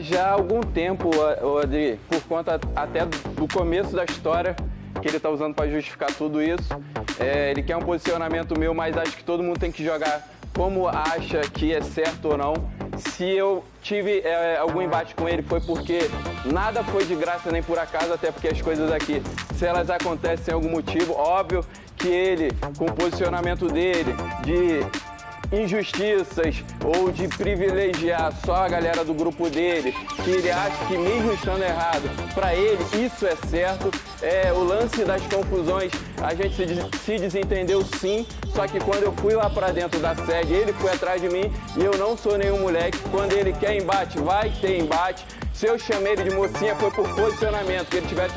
Já há algum tempo, Adri, por conta até do começo da história que ele está usando para justificar tudo isso. Ele quer um posicionamento meu, mas acho que todo mundo tem que jogar como acha que é certo ou não. Se eu tive algum embate com ele foi porque nada foi de graça nem por acaso, até porque as coisas aqui, se elas acontecem sem algum motivo, óbvio que ele, com o posicionamento dele, de injustiças ou de privilegiar só a galera do grupo dele, que ele acha que mesmo estando errado, para ele isso é certo. O lance das confusões, a gente se desentendeu sim, só que quando eu fui lá para dentro da sede, ele foi atrás de mim e eu não sou nenhum moleque. Quando ele quer embate, vai ter embate. Se eu chamei ele de mocinha foi por posicionamento, que ele tivesse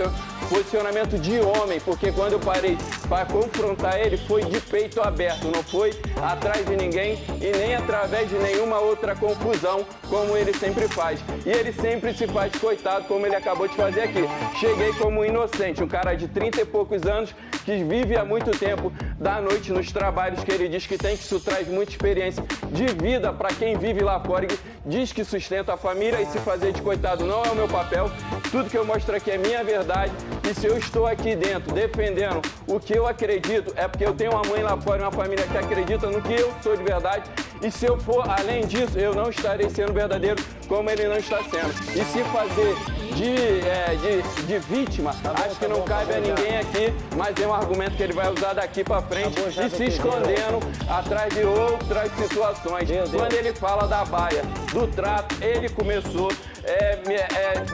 posicionamento de homem, porque quando eu parei para confrontar ele, foi de peito aberto, não foi atrás de ninguém e nem através de nenhuma outra confusão, como ele sempre faz. E ele sempre se faz coitado, como ele acabou de fazer aqui. Cheguei como inocente, um cara de 30 e poucos anos, que vive há muito tempo da noite nos trabalhos que ele diz que tem, que isso traz muita experiência de vida para quem vive lá fora, que diz que sustenta a família, e se fazer de coitado não é o meu papel. Tudo que eu mostro aqui é minha verdade, e se eu estou aqui dentro defendendo o que eu acredito, é porque eu tenho uma mãe lá fora e uma família que acredita no que eu sou de verdade. E se eu for além disso, eu não estarei sendo verdadeiro como ele não está sendo. E se fazer de vítima, acho que não cabe a ninguém aqui, mas é um argumento que ele vai usar daqui para frente e se escondendo atrás de outras situações. Quando ele fala da baia, do trato, ele começou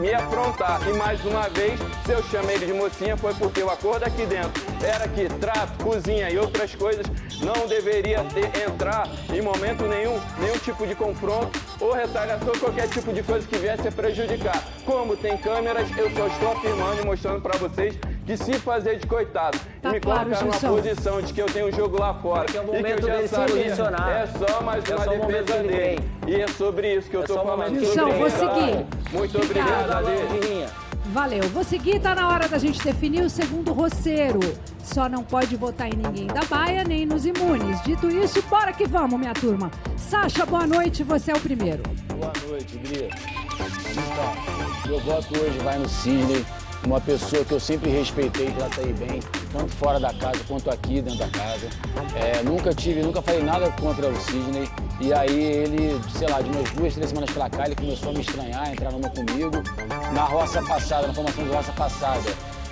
me afrontar. E mais uma vez, se eu chamei ele de mocinha, foi porque o acordo aqui dentro era que trato, cozinha e outras coisas não deveria entrar em momento nenhum tipo de confronto ou retaliação, qualquer tipo de coisa que viesse a prejudicar. Como tem câmeras, eu só estou afirmando e mostrando para vocês que se fazer de coitado e me colocar numa posição de que eu tenho um jogo lá fora e que eu já sabia, é só mais uma defesa dele. E é sobre isso que eu estou falando. Gilson, vou seguir. Muito obrigado, Ale. Valeu. Vou seguir, tá na hora da gente definir o segundo roceiro. Só não pode votar em ninguém da baia, nem nos imunes. Dito isso, bora que vamos, minha turma. Sacha, boa noite, você é o primeiro. Boa noite, Bri. Então, meu voto hoje vai no Sidney, uma pessoa que eu sempre respeitei, tratei bem, tanto fora da casa quanto aqui dentro da casa. Nunca falei nada contra o Sidney. E aí ele, sei lá, de umas 2, 3 semanas pra cá, ele começou a me estranhar, entrar numa comigo. Na roça passada, na formação de roça passada,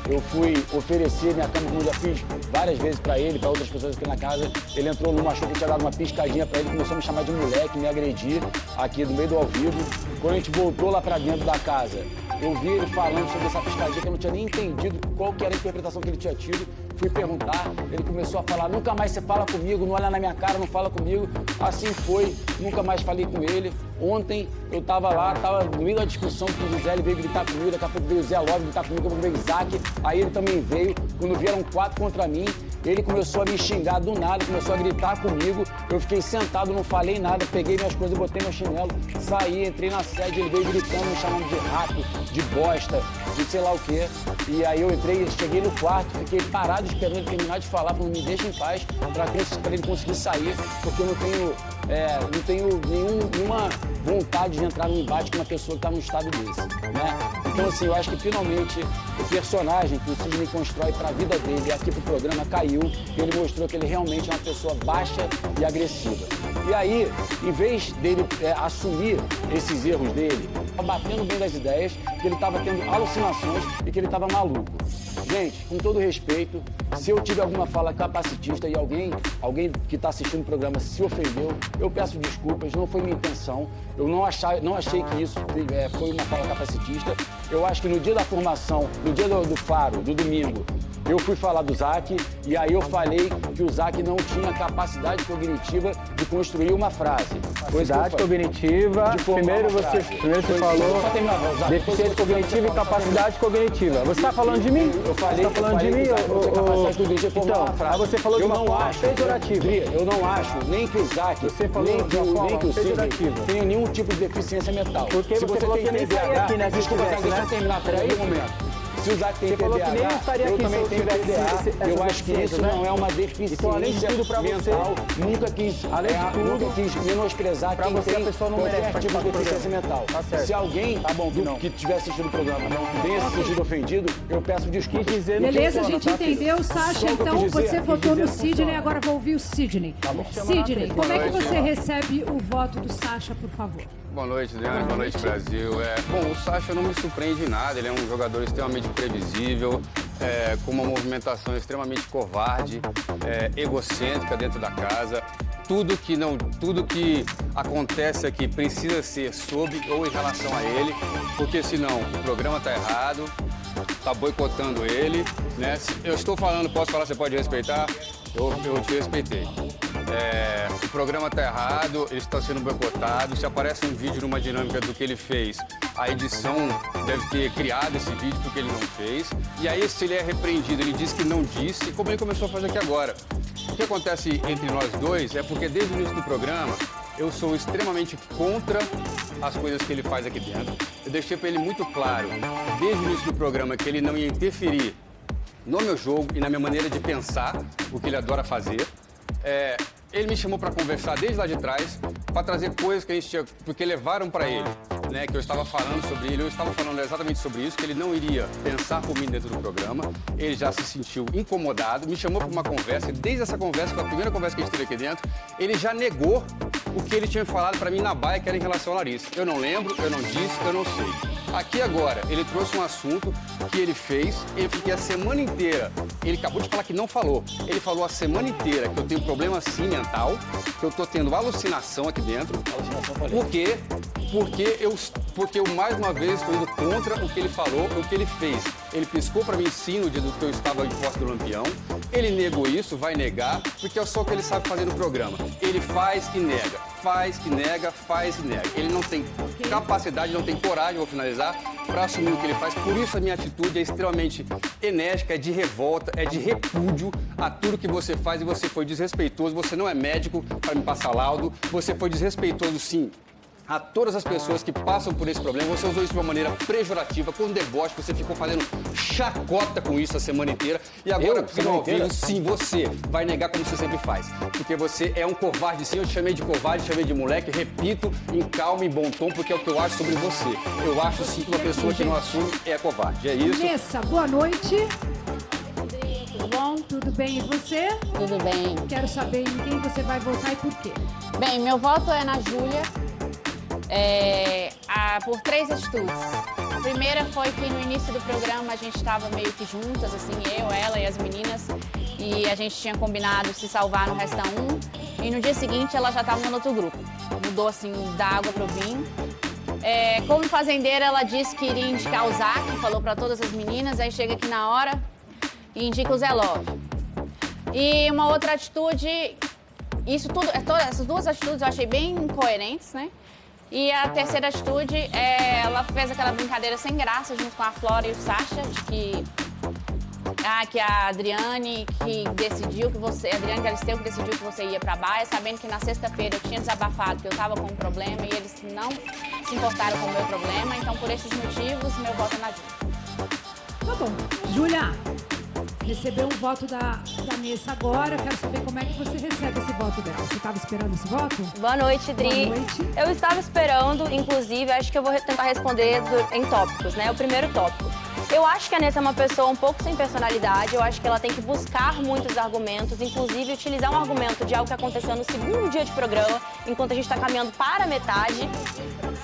eu fui oferecer minha cama, como eu já fiz várias vezes pra ele, pra outras pessoas aqui na casa. Ele entrou numa, achou que eu tinha dado uma piscadinha pra ele, começou a me chamar de moleque, me agredir aqui no meio do ao vivo. Quando a gente voltou lá pra dentro da casa, eu vi ele falando sobre essa piscadinha que eu não tinha nem entendido qual que era a interpretação que ele tinha tido. Fui perguntar, ele começou a falar, nunca mais você fala comigo, não olha na minha cara, não fala comigo. Assim foi, nunca mais falei com ele. Ontem eu tava lá, tava no meio da discussão com o José, ele veio gritar comigo, daqui a pouco veio o Zé Love gritar comigo, veio o Isaac, aí ele também veio. Quando vieram 4 contra mim, ele começou a me xingar do nada, começou a gritar comigo. Eu fiquei sentado, não falei nada, peguei minhas coisas, botei meu chinelo, saí, entrei na sede, ele veio gritando, me chamando de rato, de bosta, de sei lá o quê. E aí eu entrei, cheguei no quarto, fiquei parado esperando ele terminar de falar, falando, me deixa em paz, pra ele conseguir sair, porque eu não tenho nenhuma vontade de entrar num embate com uma pessoa que está num estado desse, né? Então, assim, eu acho que finalmente o personagem que o Sidney constrói para a vida dele aqui pro programa caiu e ele mostrou que ele realmente é uma pessoa baixa e agressiva. E aí, em vez dele assumir esses erros dele, batendo bem das ideias, que ele estava tendo alucinações e que ele estava maluco. Gente, com todo respeito, se eu tive alguma fala capacitista e alguém que está assistindo o programa se ofendeu, eu peço desculpas, não foi minha intenção. Eu não achei que isso foi uma fala capacitista. Eu acho que no dia da formação, no dia do faro, do domingo, eu fui falar do Zac e aí eu falei que o Zac não tinha capacidade cognitiva de construir uma frase. Capacidade cognitiva, primeiro você falou deficiência cognitiva e capacidade cognitiva. Você está falando de mim? Eu falei, você está falando de mim? Então, você falou de uma forma pejorativa. Eu não acho nem que o Zac, nem que o Sidney tenham nenhum tipo de deficiência mental. Porque você falou que nem saía aqui, né? Desculpa, deixa eu terminar, peraí um momento. Se usar que tem Você falou que nem TDAH, estaria eu aqui também se eu tenho tivesse TDA. Eu essas acho que isso deficiências, né? não é uma além de deficiência tudo, pra você- mental. Nunca quis, Além de tudo, nunca quis menosprezar pra quem você, a tem pessoa não qualquer merece tipo de participar do deficiência programa. mental. Tá certo. Se alguém Tá bom, não. que tiver assistido o programa tenha se sentido ofendido, eu peço desculpa. Quis dizer, não Beleza, a funciona, gente tá, filho? entendeu, Só Sasha. o que eu Então quis dizer, você quis votou dizer no não Sidney, funciona. agora vou ouvir o Sidney. Sidney, como é que você recebe o voto do Sasha, por favor? Boa noite, Adriane. Boa noite, Brasil. Bom, o Sasha não me surpreende em nada. Ele é um jogador extremamente previsível, com uma movimentação extremamente covarde, egocêntrica dentro da casa. Tudo que acontece aqui precisa ser sobre ou em relação a ele, porque senão o programa está errado, está boicotando ele, né? Eu estou falando, posso falar, você pode respeitar? Eu te respeitei. O programa está errado, ele está sendo boicotado. Se aparece um vídeo numa dinâmica do que ele fez, a edição deve ter criado esse vídeo porque ele não fez. E aí, se ele é repreendido, ele diz que não disse, como ele começou a fazer aqui agora. O que acontece entre nós dois é porque desde o início do programa eu sou extremamente contra as coisas que ele faz aqui dentro. Eu deixei para ele muito claro, desde o início do programa, que ele não ia interferir no meu jogo e na minha maneira de pensar, o que ele adora fazer. Ele me chamou para conversar desde lá de trás, para trazer coisas que a gente tinha, porque levaram para ele, né, que eu estava falando sobre ele, eu estava falando exatamente sobre isso, que ele não iria pensar por mim dentro do programa, ele já se sentiu incomodado, me chamou para uma conversa, e desde essa conversa, que foi a primeira conversa que a gente teve aqui dentro, ele já negou o que ele tinha falado para mim na baia, que era em relação a Larissa. Eu não lembro, eu não disse, eu não sei. Aqui agora, ele trouxe um assunto que ele fez, ele fiquei a semana inteira, ele acabou de falar que não falou, ele falou a semana inteira que eu tenho problema sim mental, que eu tô tendo alucinação aqui dentro. Por quê? Porque eu mais uma vez estou indo contra o que ele falou, o que ele fez. Ele piscou para mim sim no dia do que eu estava em posse do Lampião, ele negou isso, vai negar, porque é só o que ele sabe fazer no programa. Ele faz e nega, faz e nega, faz e nega. Ele não tem capacidade, não tem coragem, vou finalizar, para assumir o que ele faz. Por isso a minha atitude é extremamente enérgica, é de revolta, é de repúdio a tudo que você faz, e você foi desrespeitoso, você não é médico para me passar laudo, você foi desrespeitoso sim a todas as pessoas que passam por esse problema. Você usou isso de uma maneira pejorativa, com deboche, você ficou fazendo chacota com isso a semana inteira. E agora, no ao vivo, sim, você vai negar como você sempre faz. Porque você é um covarde, sim. Eu te chamei de covarde, te chamei de moleque. Repito, em calma e bom tom, porque é o que eu acho sobre você. Eu acho, sim, que uma pessoa que não assume é covarde. É isso. Nessa, boa noite. Tudo bom? Tudo bem, e você? Tudo bem. Quero saber em quem você vai votar e por quê. Bem, meu voto é na Júlia, por 3 atitudes. A primeira foi que no início do programa a gente estava meio que juntas, assim, eu, ela e as meninas, e a gente tinha combinado se salvar no Resta 1, e no dia seguinte ela já estava no outro grupo. Mudou, assim, da água pro vinho. Como fazendeira, ela disse que iria indicar o Zac, falou para todas as meninas, aí chega aqui na hora e indica o Zé Love. E uma outra atitude, isso tudo, essas duas atitudes eu achei bem incoerentes, né? E a terceira atitude, ela fez aquela brincadeira sem graça junto com a Flora e o Sasha, de que a Adriane que decidiu que você, a Adriane Galisteu que decidiu que você ia pra baia, sabendo que na sexta-feira eu tinha desabafado que eu tava com um problema e eles não se importaram com o meu problema. Então, por esses motivos, meu voto é na Júlia. Tá bom. Júlia, recebeu um voto da Nessa agora. Quero saber como é que você recebe esse voto dela. Você estava esperando esse voto? Boa noite, Dri. Boa noite. Eu estava esperando, inclusive, acho que eu vou tentar responder em tópicos, né? O primeiro tópico. Eu acho que a Nessa é uma pessoa um pouco sem personalidade, eu acho que ela tem que buscar muitos argumentos, inclusive utilizar um argumento de algo que aconteceu no segundo dia de programa, enquanto a gente está caminhando para a metade.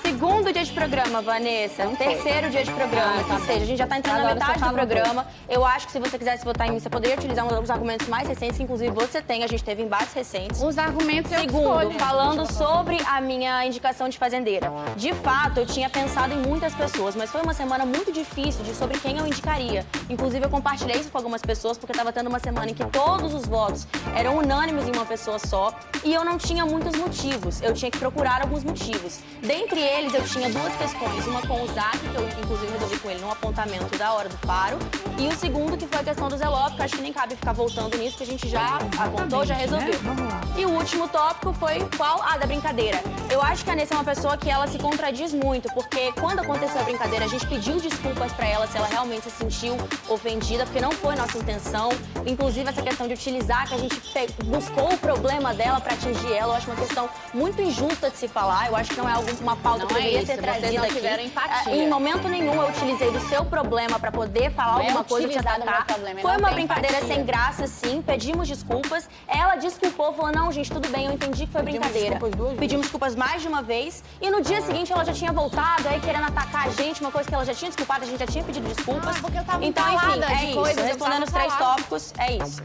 Segundo dia de programa, Vanessa, terceiro dia de programa, que seja, a gente já está entrando na metade do programa. Eu acho que se você quisesse votar em mim, você poderia utilizar um dos argumentos mais recentes, que inclusive você tem, a gente teve embates recentes. Os argumentos eu Segundo, escolho. falando sobre a minha indicação de fazendeira. De fato, eu tinha pensado em muitas pessoas, mas foi uma semana muito difícil de sobre quem eu indicaria. Inclusive, eu compartilhei isso com algumas pessoas, porque estava tendo uma semana em que todos os votos eram unânimes em uma pessoa só, e eu não tinha muitos motivos. Eu tinha que procurar alguns motivos. Dentre deles eu tinha duas questões. Uma com o Zac, que eu inclusive resolvi com ele num apontamento da hora do faro. E o segundo, que foi a questão do Zé Lopes, que eu acho que nem cabe ficar voltando nisso, que a gente já apontou, já resolveu. Né? Vamos lá. E o último tópico foi qual? Ah, da brincadeira. Eu acho que a Nessa é uma pessoa que ela se contradiz muito, porque quando aconteceu a brincadeira, a gente pediu desculpas pra ela se ela realmente se sentiu ofendida, porque não foi nossa intenção. Inclusive, essa questão de utilizar, que a gente buscou o problema dela pra atingir ela, eu acho uma questão muito injusta de se falar. Eu acho que não é uma pauta que deveria ser trazida aqui. Tiveram empatia. Em momento nenhum eu utilizei do seu problema pra poder falar alguma coisa, te atacar. Foi uma brincadeira sem graça, sim. Pedimos desculpas. Ela desculpou, falou, não, gente, tudo bem, eu entendi que foi brincadeira. Pedimos desculpas mais de uma vez. E no dia seguinte ela já tinha voltado, aí querendo atacar a gente, uma coisa que ela já tinha desculpado, a gente já tinha pedido desculpas. Porque eu tava então, enfim, empalada é de isso. coisas, Respondendo os 3 tópicos, é isso.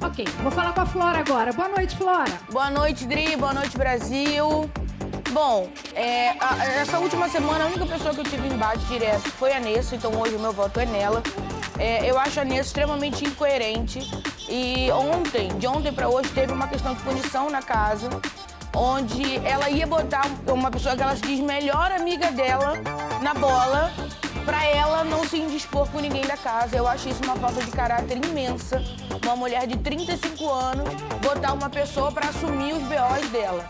Ok, vou falar com a Flora agora. Boa noite, Flora. Boa noite, Dri. Boa noite, Brasil. Bom, essa última semana, a única pessoa que eu tive embate direto foi a Nessa, então hoje o meu voto é nela. Eu acho a Nessa extremamente incoerente e de ontem pra hoje, teve uma questão de punição na casa, onde ela ia botar uma pessoa que ela se diz melhor amiga dela na bola pra ela não se indispor com ninguém da casa. Eu acho isso uma falta de caráter imensa. Uma mulher de 35 anos botar uma pessoa pra assumir os BOs dela.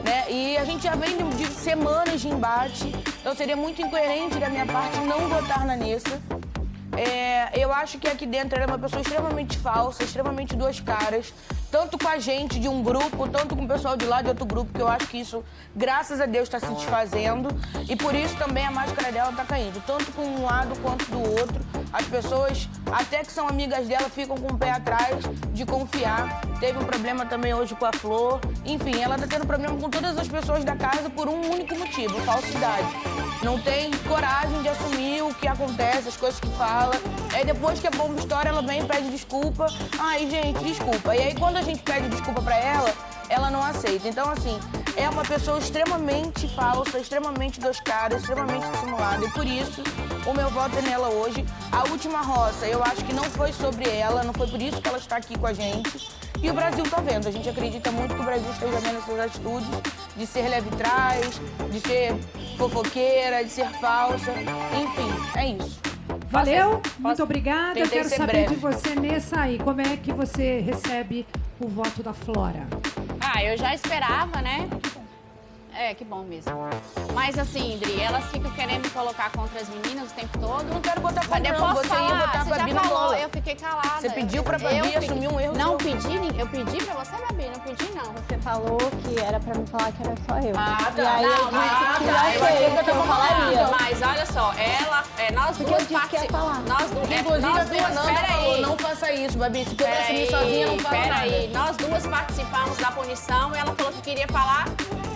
Né? E a gente já vem de semanas de embate, então seria muito incoerente da minha parte não votar na Nessa. Eu acho que aqui dentro ela é uma pessoa extremamente falsa, extremamente duas caras, tanto com a gente de um grupo, tanto com o pessoal de lá de outro grupo, que eu acho que isso, graças a Deus, está se desfazendo. E por isso também a máscara dela está caindo, tanto com um lado quanto do outro. As pessoas, até que são amigas dela, ficam com o pé atrás de confiar. Teve um problema também hoje com a Flor. Enfim, ela está tendo problema com todas as pessoas da casa por um único motivo, falsidade. Não tem coragem de assumir o que acontece, as coisas que fala. Aí depois que a bomba estoura, ela vem e pede desculpa. Ai, gente, desculpa. E aí quando a gente pede desculpa pra ela não aceita. Então, assim, é uma pessoa extremamente falsa, extremamente dois caras, extremamente dissimulada. E por isso, o meu voto é nela hoje. A última roça, eu acho que não foi sobre ela, não foi por isso que ela está aqui com a gente. E o Brasil tá vendo. A gente acredita muito que o Brasil esteja vendo essas atitudes de ser leve trás, de ser fofoqueira, de ser falsa. Enfim, é isso. Valeu, muito obrigada. Eu Tentei quero ser saber breve. de você, Nessa, aí. Como é que você recebe o voto da Flora? Eu já esperava, né? Que bom mesmo. Mas assim, Dri, elas ficam querendo me colocar contra as meninas o tempo todo. Não quero botar Mas contra, eu não. posso Você ia falar, botar a você Babi já na falou, bola. eu fiquei calada. Você pediu pra Babi assumir um erro Não seu. pedi, eu pedi pra você, Babi, não pedi não. Você falou que era pra me falar que era só eu. Ah, tá. E aí eu disse que Eu achei que eu tava falaria. Mas olha só, nós Porque eu duas disse que ia falar. Nós duas, Inclusive, a Fernanda falou, peraí. não faça isso, Babi. Se tu vai assumir sozinha, não fala nada. Peraí, nós duas participamos da punição e ela falou que queria falar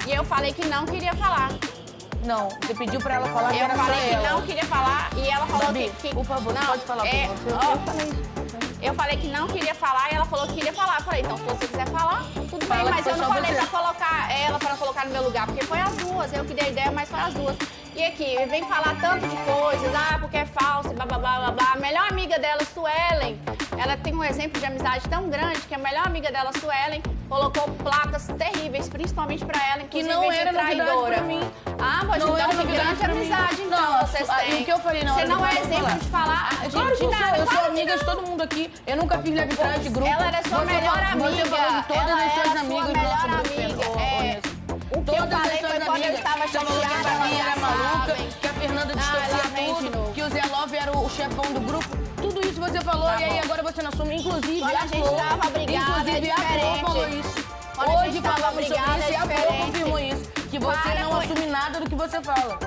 e eu falei que não queria falar. Não, você pediu pra ela falar que Eu era só falei que ela. não queria falar e ela falou Babi, que por favor, não, pode falar por você. Eu falei que não queria falar e ela falou que queria falar. Eu falei, então se você quiser falar, tudo Fala bem, que mas foi eu não só falei você. pra colocar ela pra colocar no meu lugar, porque foi as duas. Eu que dei a ideia, mas foi as duas. E aqui, vem falar tanto de coisas, porque é falso, blá blá blá blá blá. A melhor amiga dela, Suelen, ela tem um exemplo de amizade tão grande que a melhor amiga dela, Suelen, colocou placas terríveis, principalmente pra ela, inclusive não de era novidade traidora. pra mim. Mas Não era então que novidade grande pra mim. amizade, então, Não, vocês o têm. que eu falei na hora Você não do é Paulo exemplo falar. de falar Claro de que eu sou, nada. eu sou Claro que amiga de não. todo mundo aqui. Eu nunca fiz leve trás de grupo. Ela era sua Você melhor falou- amiga. Você falou de todas Ela as suas era sua amigas melhor nosso grupo, amiga. Nessa. O que eu Todas falei as foi suas quando eu amigas. estava Você falou que a chateada. Babi elas era já maluca, sabem. que a Fernanda ela distorcia vem de tudo, novo. que o Zé Love era o chefão do grupo. Tudo isso você falou Tá e aí bom. agora você não assume. Inclusive, Quando a gente tava brigada, inclusive é a Flor diferente. falou isso. Quando a Hoje gente tava falamos sobre brigada, isso é e a Flor diferente. confirmou isso. Que você Para não com assume nada do que você fala.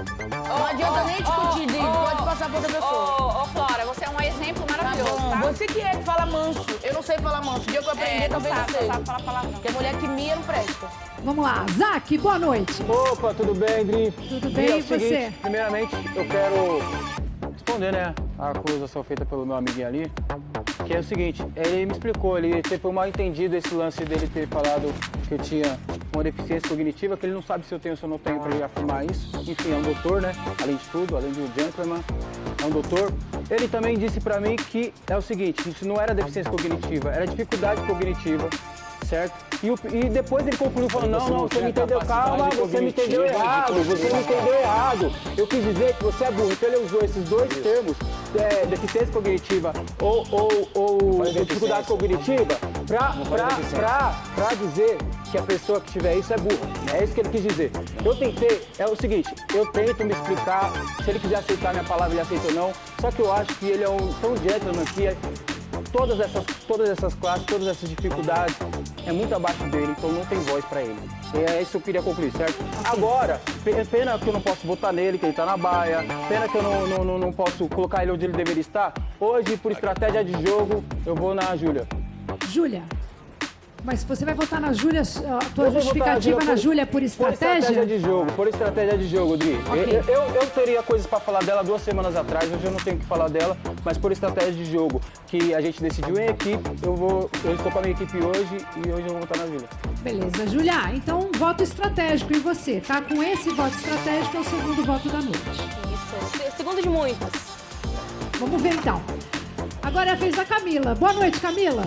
Não adianta nem discutir, Dri. Pode passar pra outra pessoa. Ô, Flora, você é um exemplo Tá maravilhoso, bom, tá? você que é que fala manso. Eu não sei falar manso. O dia que eu aprender, não talvez sabe, eu sei. não sabe falar palavrão. Porque mulher que mia não presta. Vamos lá, Zac, boa noite. Opa, tudo bem, Dri? Tudo Dri, bem, é o e você? seguinte, primeiramente, eu quero responder, né, a acusação feita pelo meu amiguinho ali, que é o seguinte, ele me explicou, ele teve um mal entendido esse lance dele ter falado que eu tinha uma deficiência cognitiva, que ele não sabe se eu tenho ou se eu não tenho para ele afirmar isso. Enfim, é um doutor, né, além de tudo, além de um gentleman, é um doutor. Ele também disse para mim que é o seguinte, isso não era deficiência cognitiva, era dificuldade cognitiva, certo? E depois ele concluiu falando, não, você me entendeu, calma, você me entendeu errado, Eu quis dizer que você é burro. Então ele usou esses dois termos, deficiência cognitiva ou dificuldade cognitiva, pra dizer que a pessoa que tiver isso é burra. É isso que ele quis dizer. Eu tentei, é o seguinte, eu tento me explicar, se ele quiser aceitar minha palavra, ele aceita ou não, só que eu acho que ele é tão gentleman que todas essas classes, todas essas dificuldades, é muito abaixo dele, então não tem voz pra ele. É isso que eu queria concluir, certo? Agora, pena que eu não posso votar nele, que ele tá na baia, pena que eu não posso colocar ele onde ele deveria estar. Hoje, por estratégia de jogo, eu vou na Júlia. Júlia, mas você vai votar na Júlia, a tua justificativa na Júlia por estratégia? Por estratégia de jogo, Dri. Okay. Eu teria coisas pra falar dela 2 semanas atrás, hoje eu não tenho o que falar dela, mas por estratégia de jogo, que a gente decidiu em equipe, eu estou com a minha equipe hoje e hoje eu vou votar na Júlia. Beleza, Júlia, então voto estratégico em você, tá? Com esse voto estratégico é o segundo voto da noite. Isso, segundo de muitas. Vamos ver então. Agora é a vez da Camila. Boa noite, Camila.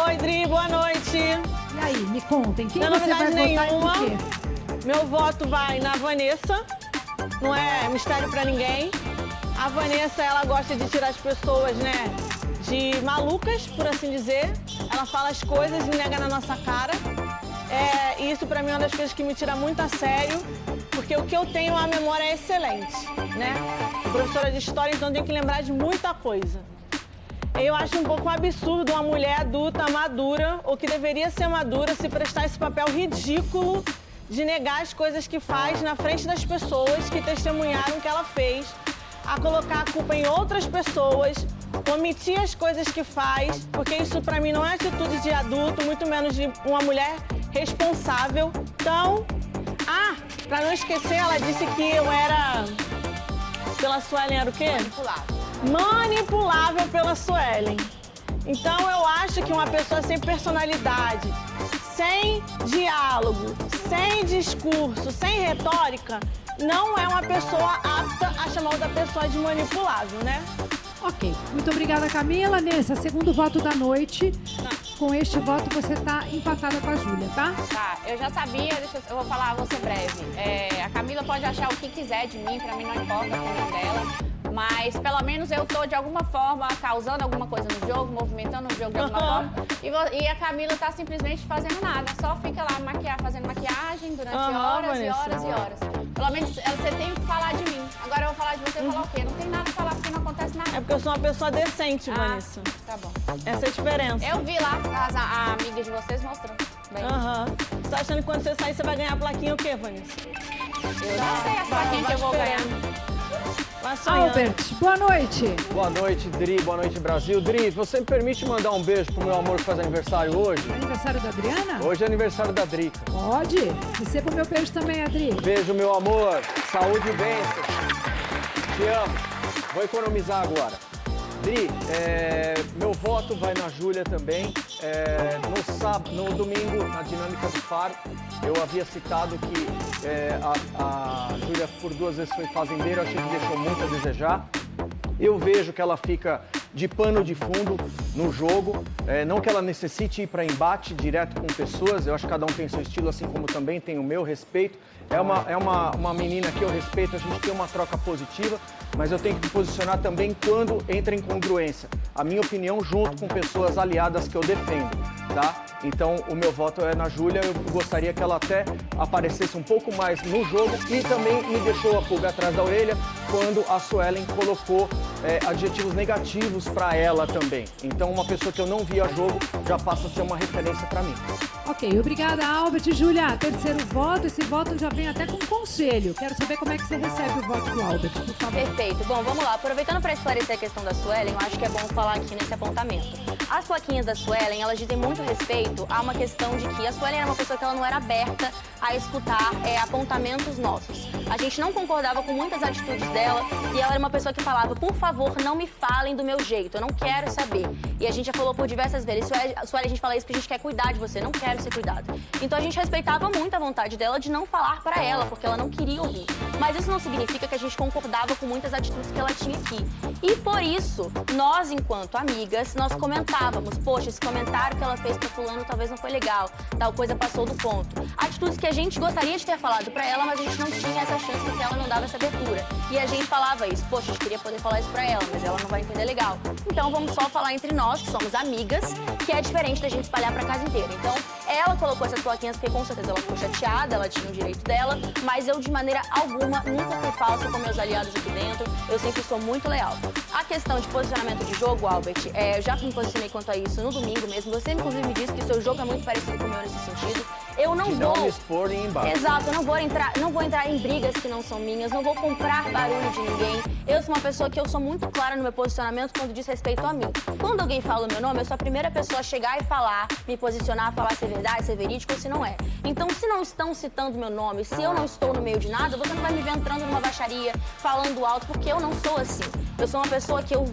Oi, Dri, boa noite. E aí, me contem, quem Não, você vai nenhuma. votar e por quê? Meu voto vai na Vanessa, não é mistério pra ninguém. A Vanessa, ela gosta de tirar as pessoas, né, de malucas, por assim dizer. Ela fala as coisas e nega na nossa cara. E isso pra mim é uma das coisas que me tira muito a sério, porque o que eu tenho, a memória é excelente, né? Sou professora de história, então tenho que lembrar de muita coisa. Eu acho um pouco um absurdo uma mulher adulta, madura, ou que deveria ser madura, se prestar esse papel ridículo de negar as coisas que faz na frente das pessoas que testemunharam o que ela fez, a colocar a culpa em outras pessoas, omitir as coisas que faz, porque isso pra mim não é atitude de adulto, muito menos de uma mulher responsável. Então, pra não esquecer, ela disse que eu era, pela Suelen, era o quê? Manipulável pela Suelen. Então eu acho que uma pessoa sem personalidade, sem diálogo, sem discurso, sem retórica, não é uma pessoa apta a chamar outra pessoa de manipulável, né? Ok, muito obrigada, Camila. Nessa, segundo voto da noite. Com este voto, você tá empatada com a Júlia, tá? Tá, eu já sabia, eu vou falar, vou ser breve. A Camila pode achar o que quiser de mim, pra mim não importa a opinião dela. Mas pelo menos eu tô de alguma forma causando alguma coisa no jogo, movimentando o jogo de alguma forma. E a Camila tá simplesmente fazendo nada, só fica lá fazendo maquiagem durante horas e horas e horas. Pelo menos você tem que falar de mim. Agora eu vou falar de você e falar o quê? Não tem nada a falar porque não acontece nada. É porque eu sou uma pessoa decente, Vanessa. Tá bom. Essa é a diferença. Eu vi lá a amiga de vocês mostrando. Você tá achando que quando você sair você vai ganhar a plaquinha o quê, Vanessa? Eu não sei as plaquinhas que eu vou ganhar. Albert, boa noite. Boa noite, Dri. Boa noite, Brasil. Dri, você me permite mandar um beijo pro meu amor que faz aniversário hoje? Aniversário da Adriana? Hoje é aniversário da Drica. Pode. Receba o meu beijo também, Adri. Beijo, meu amor. Saúde e bênção. Te amo. Vou economizar agora. Dri, meu voto vai na Júlia também. No domingo, na dinâmica do Faro, eu havia citado que a Júlia, por 2 vezes, foi fazendeira, eu achei que deixou muito a desejar. Eu vejo que ela fica de pano de fundo no jogo, não que ela necessite ir para embate direto com pessoas, eu acho que cada um tem seu estilo, assim como também tem o meu respeito. É uma menina que eu respeito, a gente tem uma troca positiva, mas eu tenho que me posicionar também quando entra em congruência. A minha opinião junto com pessoas aliadas que eu defendo, tá? Então o meu voto é na Júlia, eu gostaria que ela até aparecesse um pouco mais no jogo e também me deixou a pulga atrás da orelha quando a Suelen colocou adjetivos negativos para ela também. Então uma pessoa que eu não via jogo já passa a ser uma referência para mim. Ok, obrigada, Albert. Júlia, terceiro voto, esse voto já vem até com conselho. Quero saber como é que você recebe o voto do Albert, por favor. Perfeito. Bom, vamos lá. Aproveitando para esclarecer a questão da Suelen, eu acho que é bom falar aqui nesse apontamento. As plaquinhas da Suelen, elas dizem muito respeito a uma questão de que a Suelen era uma pessoa que ela não era aberta a escutar apontamentos nossos. A gente não concordava com muitas atitudes dela e ela era uma pessoa que falava, por favor, não me falem do meu jeito, eu não quero saber. E a gente já falou por diversas vezes, Suelen, a gente fala isso porque a gente quer cuidar de você, não quero deve ser cuidado. Então a gente respeitava muito a vontade dela de não falar pra ela, porque ela não queria ouvir. Mas isso não significa que a gente concordava com muitas atitudes que ela tinha aqui. E por isso, nós, enquanto amigas, nós comentávamos, poxa, esse comentário que ela fez pra fulano talvez não foi legal, tal coisa passou do ponto. Atitudes que a gente gostaria de ter falado pra ela, mas a gente não tinha essa chance porque ela não dava essa abertura. E a gente falava isso, poxa, a gente queria poder falar isso pra ela, mas ela não vai entender legal. Então vamos só falar entre nós, que somos amigas, que é diferente da gente espalhar pra casa inteira. Então, ela colocou essas plaquinhas porque com certeza ela ficou chateada, ela tinha o direito dela, mas eu de maneira alguma nunca fui falsa com meus aliados aqui dentro, eu sempre sou muito leal. A questão de posicionamento de jogo, Albert, eu já me posicionei quanto a isso no domingo mesmo, você inclusive me disse que o seu jogo é muito parecido com o meu nesse sentido. Eu não vou... Não me expor em embate. Exato, eu não vou entrar em brigas que não são minhas, não vou comprar barulho de ninguém. Eu sou uma pessoa que eu sou muito clara no meu posicionamento quando diz respeito a mim. Quando alguém fala o meu nome, eu sou a primeira pessoa a chegar e falar, me posicionar, falar se é verdade, se é verídico ou se não é. Então, se não estão citando meu nome, se eu não estou no meio de nada, você não vai me ver entrando numa baixaria, falando alto, porque eu não sou assim. Eu sou uma pessoa que eu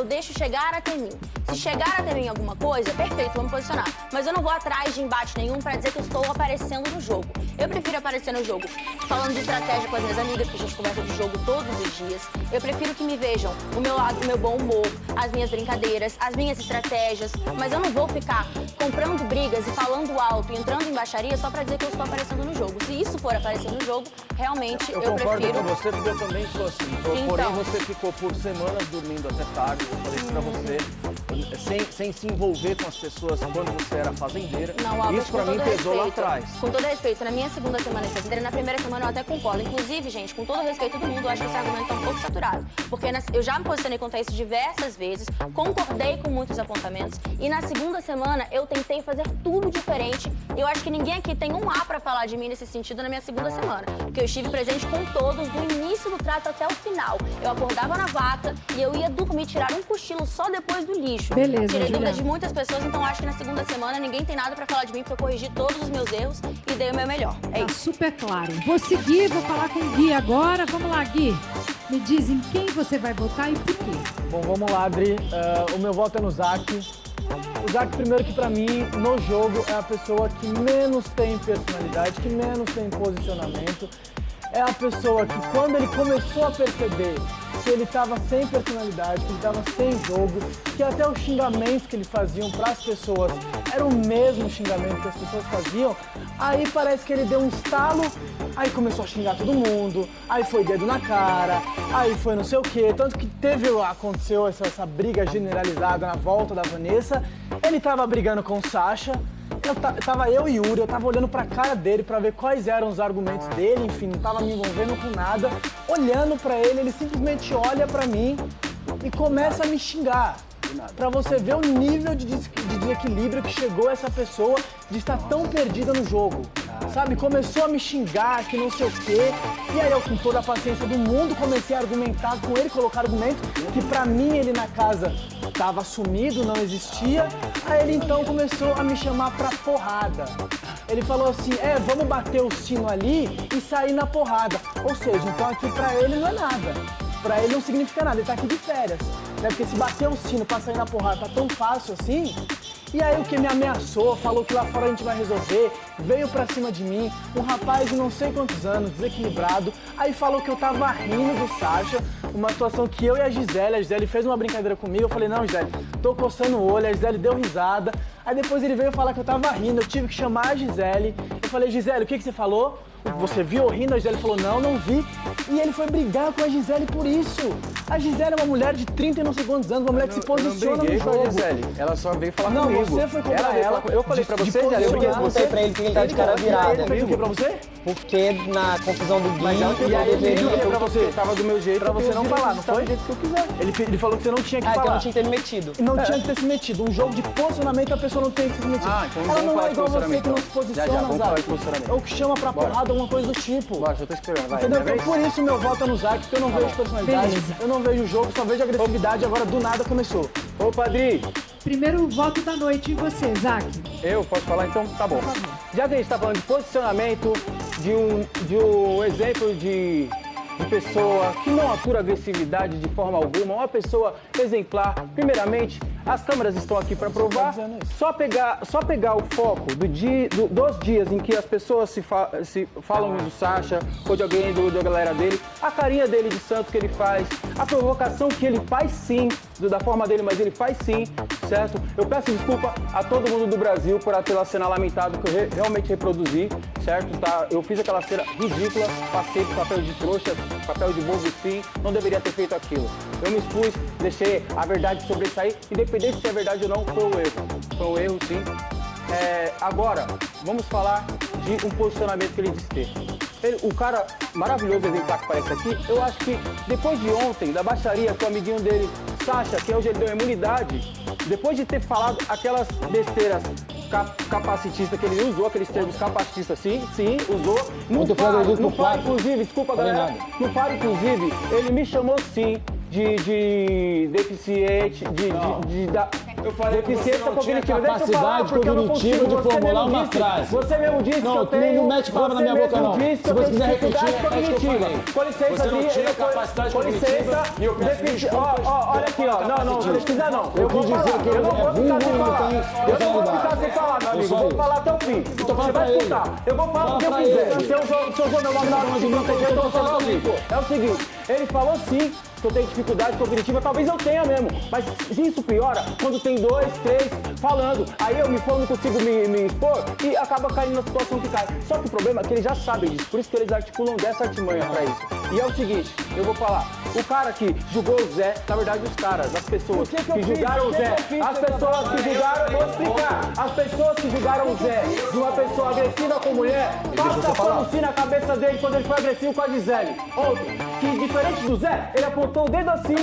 deixo chegar até mim. Se chegar até mim alguma coisa, perfeito, vou me posicionar. Mas eu não vou atrás de embate nenhum pra dizer que eu estou aparecendo no jogo. Eu prefiro aparecer no jogo falando de estratégia com as minhas amigas, que a gente conversa de jogo todos os dias. Eu prefiro que me vejam o meu lado, o meu bom humor, as minhas brincadeiras, as minhas estratégias. Mas eu não vou ficar comprando brigas e falando alto e entrando em baixaria só pra dizer que eu estou aparecendo no jogo. Se isso for aparecer no jogo, realmente eu concordo prefiro... com você, porque eu também sou assim. Então. Porém, você ficou por semanas dormindo até tarde, eu falei isso pra você, sem se envolver com as pessoas quando você era fazendeira. Não, Albert, isso pra mim pesou lá atrás. Com todo respeito, na minha segunda semana de fazendeira, na primeira semana eu até concordo. Inclusive, gente, com todo respeito do mundo, eu acho que esse argumento tá um pouco saturado. Porque eu já me posicionei contra isso diversas vezes, concordei com muitos apontamentos, e na segunda semana eu tentei fazer tudo diferente. Eu acho que ninguém aqui tem um A pra falar de mim nesse sentido na minha segunda semana. Porque eu estive presente com todos, do início do trato até o final. Eu acordava na vaca e eu ia dormir, tirar um cochilo só depois do lixo. Beleza, Tirei dúvida Juliana. de muitas pessoas, então acho que na segunda semana ninguém tem nada pra falar de mim, porque eu corrigi todos os meus erros e dei o meu melhor. É Tá isso. super claro. Vou seguir, vou falar com o Gui agora. Vamos lá, Gui. Me diz em quem você vai votar e por quê. Bom, vamos lá, Adri. O meu voto é no Zac. O Zac, primeiro que pra mim, no jogo, é a pessoa que menos tem personalidade, que menos tem posicionamento. É a pessoa que, quando ele começou a perceber que ele estava sem personalidade, que ele estava sem jogo, que até os xingamentos que ele faziam para as pessoas era o mesmo xingamento que as pessoas faziam, aí parece que ele deu um estalo, aí começou a xingar todo mundo, aí foi dedo na cara, aí foi não sei o quê, tanto que aconteceu essa briga generalizada na volta da Vanessa, ele estava brigando com o Sasha, tava eu e Yuri, eu tava olhando pra cara dele pra ver quais eram os argumentos dele, enfim, não tava me envolvendo com nada. Olhando pra ele, ele simplesmente olha pra mim e começa a me xingar. Pra você ver o nível de desequilíbrio que chegou essa pessoa de estar tão perdida no jogo. Sabe, começou a me xingar, que não sei o quê. E aí eu, com toda a paciência do mundo, comecei a argumentar com ele, colocar argumento que pra mim ele na casa tava sumido, não existia. Aí ele então começou a me chamar pra porrada. Ele falou assim, vamos bater o sino ali e sair na porrada. Ou seja, então aqui pra ele não é nada. Pra ele não significa nada, ele tá aqui de férias. Né? Porque se bater o sino pra sair na porrada tá tão fácil assim. E aí o que me ameaçou, falou que lá fora a gente vai resolver, veio pra cima de mim, um rapaz de não sei quantos anos, desequilibrado, aí falou que eu tava rindo do Sasha, uma situação que eu e a Gisele fez uma brincadeira comigo, eu falei, não, Gisele, tô coçando o olho, a Gisele deu risada, aí depois ele veio falar que eu tava rindo, eu tive que chamar a Gisele, eu falei, Gisele, o que você falou? Você viu eu rindo? A Gisele falou, não vi. E ele foi brigar com a Gisele por isso. A Gisele é uma mulher de 30 e não sei quantos anos, uma mulher que se posiciona no jogo. Com a Gisele. Ela só veio falar comigo. Não, você foi contra ela. Eu falei pra você, Gisele, eu perguntei pra ele que ele tá de cara virada. Ele fez o que pra você? Porque na confusão do Gui, e aí ele fez o que pra você? Tava do meu jeito. Pra você não falar, não foi? Do jeito que eu quiser. Ele falou que você não tinha que falar. que eu não tinha que ter me metido. Não tinha que ter se metido. Um jogo de posicionamento, a pessoa não tem que se meter. Então ela não é igual você que não se Já, posiciona, vamos falar de posicionamento. Ou que chama pra porrada, alguma coisa do tipo. Bora, eu tô esperando, vai. Entendeu? Então, por isso meu voto é no Zac, porque eu não vejo personalidade, Beleza. eu não vejo jogo, só vejo agressividade, agora do nada começou. Ô, Padri, Primeiro voto da noite em você, Zac. eu posso falar? Então tá bom. Já que a gente tá falando de posicionamento, de um exemplo de pessoa que não atura agressividade de forma alguma, uma pessoa exemplar, primeiramente, As câmeras estão aqui para provar. Só pegar o foco dos dias em que as pessoas se falam do Sacha ou de alguém da galera dele, a carinha dele de santo que ele faz, a provocação que ele faz sim, da forma dele, mas ele faz sim, certo? Eu peço desculpa a todo mundo do Brasil por aquela cena lamentável que eu realmente reproduzi, certo? Tá? Eu fiz aquela cena ridícula, passei por papel de trouxa, papel de bobo sim, não deveria ter feito aquilo. Eu me expus, deixei a verdade sobressair, independente se é verdade ou não, foi um erro. Foi um erro sim. Agora, vamos falar de um posicionamento que ele disse ter. O cara maravilhoso, exemplar que aparece aqui, eu acho que depois de ontem, da baixaria com o amiguinho dele, Sacha, que hoje ele deu imunidade, depois de ter falado aquelas besteiras capacitistas que ele usou, aqueles termos capacitistas, sim, usou. Não para, inclusive, desculpa galera, não para, inclusive, ele me chamou sim de deficiente, eu falei deficiência que você não tinha cognitiva. capacidade cognitiva de formular uma frase. Você mesmo disse que eu tenho... Não, tu não mete palavra na minha boca, não. Se você quiser repetir, é cognitiva. Com licença, você não tinha capacidade cognitiva e eu peço desculpas. Olha aqui, ó. Não precisa não. Eu vou falar. Eu não vou ficar sem falar. Eu não vou ficar sem falar, meu amigo. Eu vou falar até o fim. Você vai escutar. Eu vou falar o que eu quiser. Se eu vou meu nome na hora de me proteger, então você vai ouvir. É o seguinte, ele falou sim que eu tenho dificuldade cognitiva, talvez eu tenha mesmo, mas isso piora quando tem 2, 3 falando, aí eu não consigo me expor e acaba caindo na situação que cai. Só que o problema é que eles já sabem disso, por isso que eles articulam dessa artimanha pra isso. E é o seguinte, eu vou falar, o cara que julgou o Zé, na verdade os caras, as pessoas que julgaram o Zé, as pessoas que julgaram, vou explicar, as pessoas que julgaram o Zé de uma pessoa agressiva com mulher, passa pano sim na cabeça dele quando ele foi agressivo com a Gisele. Ontem, que diferente do Zé, ele apontou o dedo assim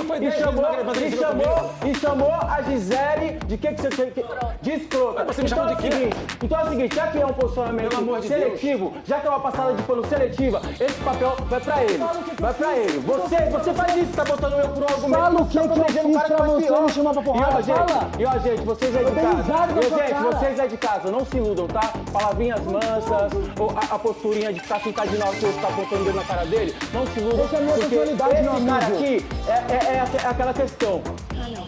e chamou a Gisele de que você tem que... De escrota. Você me chamou de quê? Então é o seguinte, já que é um posicionamento seletivo, já que é uma passada de pano seletiva, esse papel vai pra ele. Vai pra ele. Você faz isso, tá botando eu por um argumento. Fala o que eu fiz pra você me chamar pra porrada, fala. E ó, gente, vocês aí de casa. Vocês aí de casa, não se iludam, tá? Palavrinhas mansas, ou a posturinha de ficar sentadinho na hora que eu tá apontando o dedo na cara dele, não se iludam. Essa é a minha personalidade, meu amigo. Esse cara aqui é aquela questão.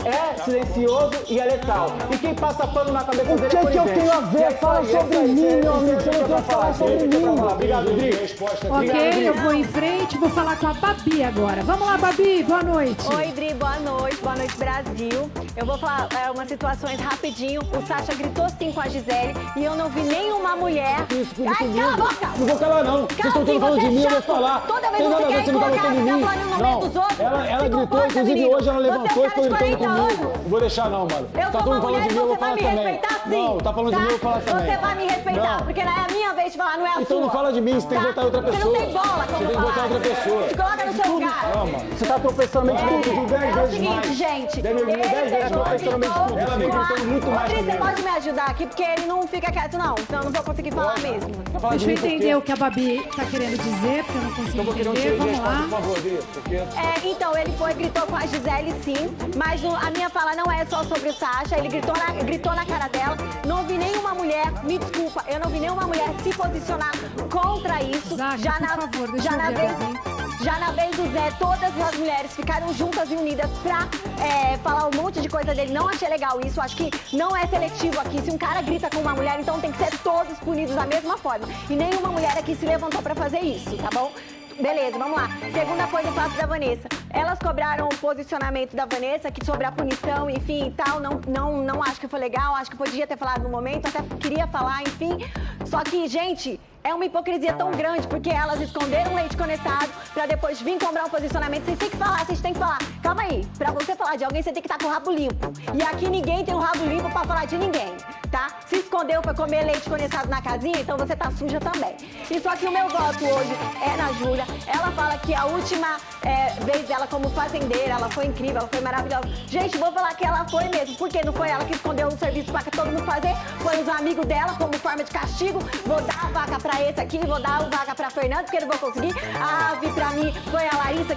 É silencioso e é letal. E quem passa pano na cabeça dele é o que eu tenho a ver? Fala sobre mim, meu amigo. Você não tem que falar sobre mim. Obrigado, Dri. Ok, eu vou em frente, vou falar com a Babi agora. Vamos lá, Babi, boa noite. Oi, Dri, boa noite, Brasil. Eu vou falar umas situações rapidinho. O Sacha gritou sim com a Gisele e eu não vi nenhuma mulher... Ai, cala a boca! Não vou calar, não. Vocês estão todos falando de mim, eu vou falar. Toda vez que você quer incorporar, você tá falando no meio dos outros. Ela gritou, inclusive hoje ela levantou e foi gritando comigo. Não vou deixar não, mano. Eu sou uma mulher e você vai me respeitar sim. Não, tá falando de mim, eu vou falar também. Você vai me respeitar, porque não é a minha vez de falar, não é a sua. Então não fala de mim, você tem que botar outra pessoa. Você não tem bola como Você tem que botar outra pessoa. Te coloca no seu lugar. Não, mano. Você tá tropeçando de 10 vezes mais. É o seguinte, gente. Ela vem gritando muito mais. Você pode me ajudar aqui, porque ele não fica quieto, não. Senão eu não vou conseguir falar mesmo. Deixa eu entender o que a Babi tá querendo dizer, porque eu não consigo entender. Vamos lá. Por favor, porque... Então, ele gritou com a Gisele, sim, mas a minha fala não é só sobre o Sacha, ele gritou na cara dela. Não vi nenhuma mulher, me desculpa, eu não vi nenhuma mulher se posicionar contra isso. Zaca, por favor, deixa eu ver a Babi. Já na vez do Zé, todas as mulheres ficaram juntas e unidas pra falar um monte de coisa dele. Não achei legal isso, acho que não é seletivo aqui. Se um cara grita com uma mulher, então tem que ser todos punidos da mesma forma. E nenhuma mulher aqui se levantou pra fazer isso, tá bom? Beleza, vamos lá. Segunda coisa, eu faço da Vanessa. Elas cobraram o posicionamento da Vanessa que sobre a punição, enfim, e tal. Não acho que foi legal, acho que podia ter falado no momento, até queria falar, enfim. Só que, gente, é uma hipocrisia tão grande, porque elas esconderam leite condensado pra depois vir cobrar um posicionamento. Vocês têm que falar, vocês têm que falar. Calma aí, pra você falar de alguém, você tem que estar com o rabo limpo. E aqui ninguém tem o rabo limpo pra falar de ninguém, tá? Se escondeu pra comer leite condensado na casinha, então você tá suja também. E só que o meu voto hoje é na Júlia. Ela fala que a última vez dela como fazendeira, ela foi incrível, ela foi maravilhosa. Gente, vou falar que ela foi mesmo, porque não foi ela que escondeu o serviço pra todo mundo fazer, foi os amigos dela como forma de castigo. Vou dar a vaca pra esse aqui, vou dar a vaca pra Fernanda, porque eu não vou conseguir. A ave pra mim foi a Larissa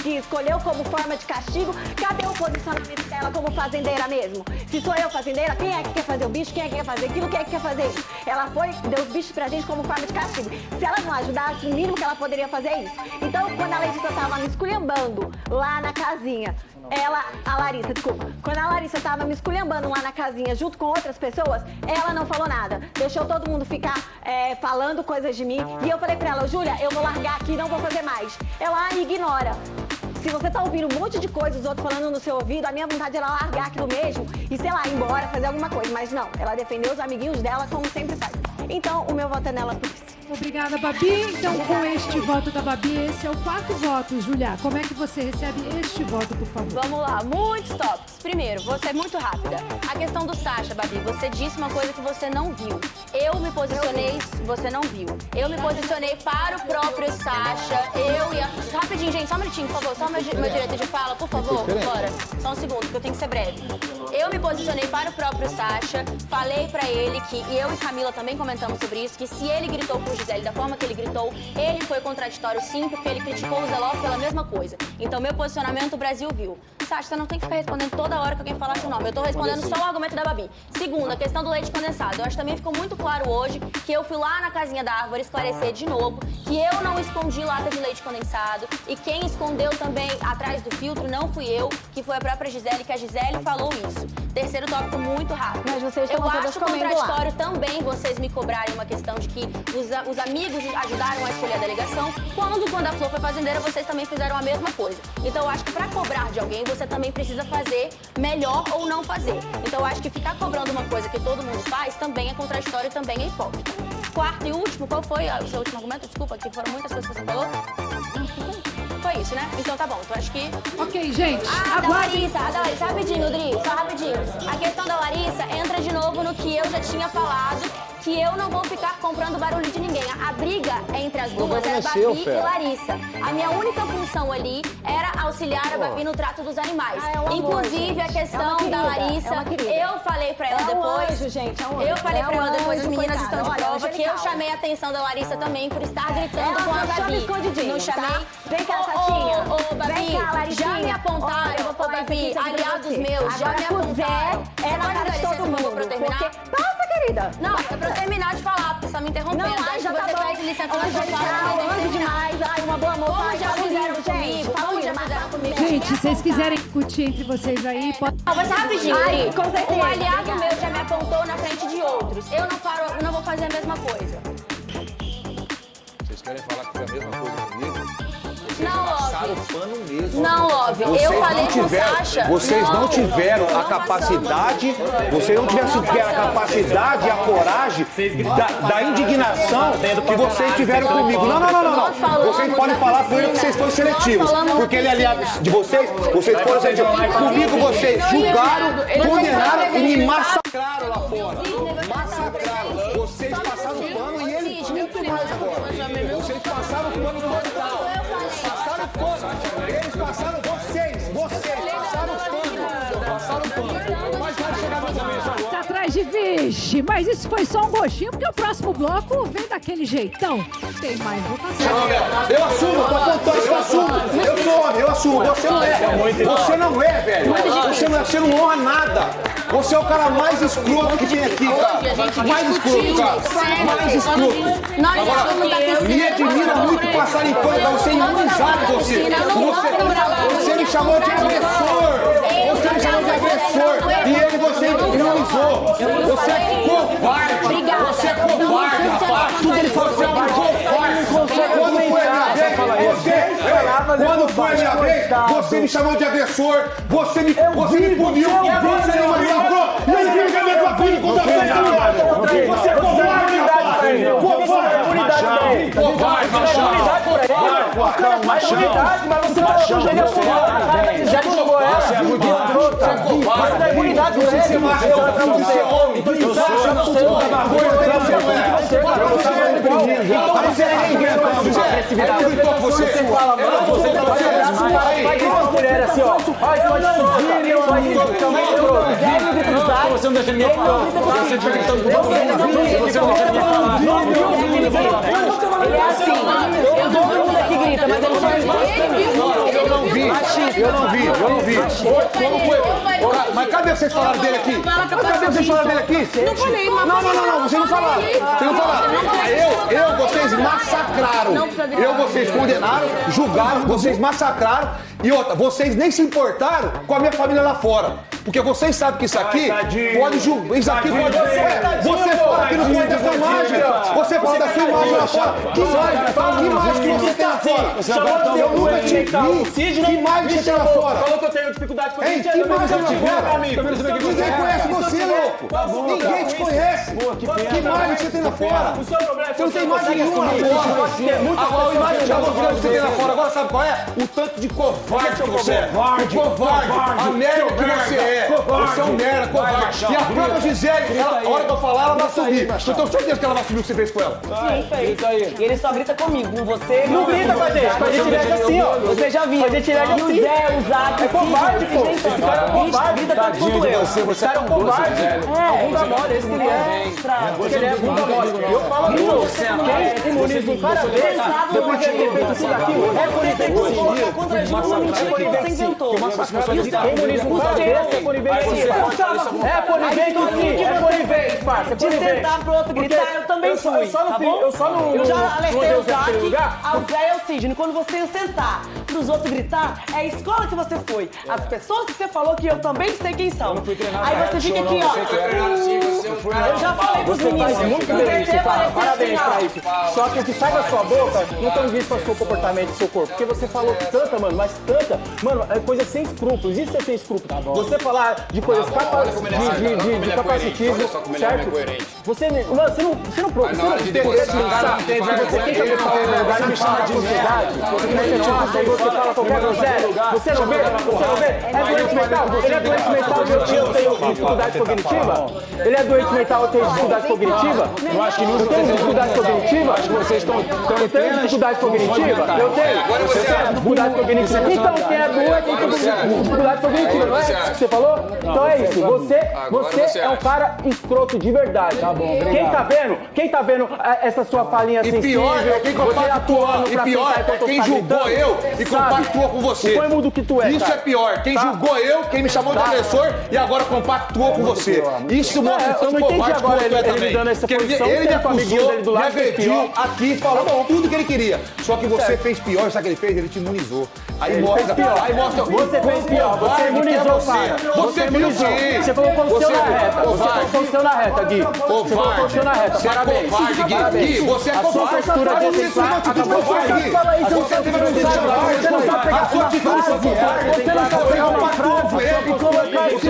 que escolheu como forma de castigo. Cadê o posicionamento dela como fazendeira mesmo? Se sou eu fazendeira, quem é que quer fazer o bicho? bicho, quem é que quer fazer aquilo, quem é que quer fazer isso? Ela foi, deu os bichos pra gente como forma de castigo. Se ela não ajudasse, o mínimo que ela poderia fazer é isso. Então, quando a Letícia tava me esculhambando lá na casinha, a Larissa, desculpa. Quando a Larissa tava me esculhambando lá na casinha junto com outras pessoas, ela não falou nada. Deixou todo mundo ficar falando coisas de mim. E eu falei pra ela, Júlia, eu vou largar aqui, não vou fazer mais. Ela ignora. Se você tá ouvindo um monte de coisas, os outros falando no seu ouvido, a minha vontade era largar aquilo mesmo e, sei lá, ir embora, fazer alguma coisa. Mas não, ela defendeu os amiguinhos dela como sempre faz. Então, o meu voto é nela por isso. Obrigada, Babi. Então, com este voto da Babi, esse é o 4 votos. Julia, como é que você recebe este voto, por favor? Vamos lá, muitos tópicos. Primeiro, você é muito rápida. A questão do Sacha, Babi, você disse uma coisa que você não viu. Eu me posicionei, você não viu. Eu me posicionei para o próprio Sacha, Rapidinho, gente, só um minutinho, por favor. Só meu direito de fala, por favor, bora. Só um segundo, porque eu tenho que ser breve. Eu me posicionei para o próprio Sacha, falei pra ele que, e eu e Camila também comentamos sobre isso, que se ele gritou com Gisele da forma que ele gritou, ele foi contraditório sim, porque ele criticou o Zeló pela mesma coisa. Então, meu posicionamento, o Brasil viu. Sacha, você não tem que ficar respondendo toda hora que alguém falar seu nome. Eu tô respondendo só o argumento da Babi. Segundo, a questão do leite condensado. Eu acho que também ficou muito claro hoje que eu fui lá na casinha da árvore esclarecer de novo que eu não escondi lata de leite condensado e quem escondeu também atrás do filtro não fui eu, que foi a própria Gisele, que a Gisele falou isso. Terceiro tópico muito rápido. Mas vocês eu estão acho contraditório também vocês me cobrarem uma questão de que os amigos ajudaram a escolher a delegação, quando a Flor foi fazendeira, vocês também fizeram a mesma coisa. Então eu acho que pra cobrar de alguém, você também precisa fazer melhor ou não fazer. Então eu acho que ficar cobrando uma coisa que todo mundo faz também é contraditório e também é hipócrita. Quarto e último, qual foi o seu último argumento? Desculpa, que foram muitas coisas que você falou. Foi isso, né? Então tá bom, então acho que... Ok, gente. A da Larissa, rapidinho, Dri, só rapidinho. A questão da Larissa entra de novo no que eu já tinha falado, que eu não vou ficar comprando barulho de ninguém. A briga entre as duas é Babi e Larissa. A minha única função ali era auxiliar a Babi no trato dos animais. Inclusive, a questão da Larissa, eu falei pra ela depois... Eu falei pra ela depois, as meninas estão de prova, que eu chamei a atenção da Larissa também por estar gritando com a Babi. Não chamei... Vem cá, Satinha. Ô, Babi, já me apontaram, Babi, aliados meus, já me apontaram. É na cara de todo mundo. Pra eu terminar? Passa, querida. Não, é pra eu terminar de falar, porque você tá me interrompendo. Não, Aí já você tá bom. pede licença pra sua fala. Anjo demais. Ai, uma boa moça. Como já fizeram comigo? Como já fizeram comigo? Gente, se vocês quiserem discutir entre vocês aí, pode... Não, mas rapidinho, Ai, Dri. com certeza. Um aliado meu já me apontou na frente de outros. Eu não vou fazer a mesma coisa. Vocês querem falar que foi a mesma coisa comigo? Não, Passaram o pano mesmo. Não, óbvio. Eu falei com o Sacha. Vocês não tiveram a capacidade, vocês não tiveram a capacidade e a coragem da indignação que vocês tiveram comigo. Não. Vocês podem falar por ele que vocês foram seletivos. Porque ele é aliado de vocês, vocês foram seletivos. Comigo vocês julgaram, condenaram e me massacraram lá fora. Massacraram. Vocês passaram o pano e ele muito mais agora. Vocês passaram o pano total. Passaram o pano. Eles passaram vocês passaram o pano. Mas vai chegar mais ou menos agora. Tá atrás de vixe, mas isso foi só um gostinho, porque o próximo bloco vem daquele jeitão. Tem mais votação. Eu assumo, tô apontando, eu assumo. Eu sou homem, eu assumo. Você não é. Você não é, velho. Você não honra nada. Você é o cara mais escroto que tem aqui, cara. Mais escroto, cara. Mais escroto. Agora, me admira muito passar em pano pra você imunizar você. Você me chamou de agressor. Você me chamou de agressor. E você imunizou. Você é covarde. Você é covarde, rapaz. Tudo ele fala que você é covarde. Quando foi a minha vez, você me chamou de agressor. Você me puniu. Você me massacrou. E eu vi que a minha filha contra você. Você é covarde, rapaz. Covarde. Covarde, mas você não achou ele é covarde. Você é muito covarde. Você é imunidade por ele. Você é homem. Você acha que você não é você fala mal, você tá faz isso com a mulher assim, ó. Faz você não deixa ninguém falar. Você tá gritando com você não deixa ninguém falar. Ele é assim. Todo mundo aqui grita, mas ele faz mais. Eu não vi. ouvir. Como foi? Mas cadê vocês falaram dele aqui? Cadê vocês falaram dele aqui? Não falei, mas... Não, vocês não falaram. Vocês não falaram. Vocês massacraram. Vocês condenaram, julgaram, vocês massacraram. E outra, vocês nem se importaram com a minha família lá fora. Porque vocês sabem que isso aqui pode julgar. Isso aqui pode. Você fala que não pode dessa imagem. Você fala da sua imagem lá fora. Que imagem que você tem lá fora? Eu nunca te vi. Que imagem você tem lá fora? Falou que eu tenho dificuldade com Ei, que imagem eu tiver? Ninguém conhece você, louco. Ninguém te conhece. Que imagem você tem lá fora? Você não tem imagem nenhuma lá fora. Agora a imagem que você tem lá fora, agora sabe qual é? O tanto de covarde que você é. Covarde. A merda que você é. Você é um merda, covarde. E a própria Gisele, a hora que eu falar, ela vai subir. Eu tenho certeza que ela vai subir o que você fez com ela. Sim, fez. E ele só grita comigo, com você. Não grita com a gente. Com a gente nega assim, ó. Você já viu. A gente nega assim. O Zé, o Zac. É covarde, pô. Esse cara é covarde. Grita tanto quanto eu. Esse cara é um covarde. É bunda mole, esse que ele é. Ele é bunda mole. Eu falo aqui, quem imuniza um cara desse, depois de ter feito tudo aquilo, é conivente. Contra a gente, uma mentira que você inventou. Quem imuniza um cara desse é conivente. É conivente sim, é conivente, parça. De sentar pro outro gritar, eu também fui, tá bom? Eu já alertei o Zac, ao Zé e ao Sidney. Quando você ia sentar pros outros gritar, é a escola que você foi. As pessoas que você falou que eu também sei quem são. Aí você fica aqui, ó. Eu já falei pros meninos. Você faz muito bem isso, cara. Parabéns pra isso. Só que o que sai da sua boca não tem visto o seu comportamento, o seu corpo. Porque você falou tanta, mano, mas tanta. Mano, é coisa sem escrúpulos. Isso é sem escrúpulos. Você falar de coisas de capacitismo, certo? Você não me chama de sociedade. Você fala qualquer groselha. Você não vê? É doente mental? Ele é doente mental e eu tenho dificuldade cognitiva? Ele é doente mental e eu tenho dificuldade cognitiva? Eu acho que não Eu tenho dificuldade cognitiva? Acho que vocês estão Eu tenho dificuldade cognitiva? Eu tenho. Você tem dificuldade cognitiva? Então quem é doente tem dificuldade cognitiva, não é isso que você falou? Então é isso. Você é um cara escroto de verdade. Tá bom, quem tá vendo essa sua falinha E pior é quem compactua. E pior é quem julgou eu e compactuou com você. Põe mudo que tu é. Isso é pior. Quem julgou eu, quem me chamou de agressor e agora compactuou com você. Isso mostra eu não entendi agora ele dando essa posição. Ele me acusou, me agrediu aqui, falou tudo que ele queria. Só que você fez pior, sabe o que ele fez? Ele te imunizou. Aí mostra. Você fez pior. Você imunizou, cara. Você imunizou. Você colocou o seu na reta. Você colocou o seu na reta, Gui. Você colocou o seu na reta. Parabéns. Gui, você é a sua postura de aceitar acabou de falar. Você não sabe pegar uma frase. Você não sabe pegar uma frase e colocar isso.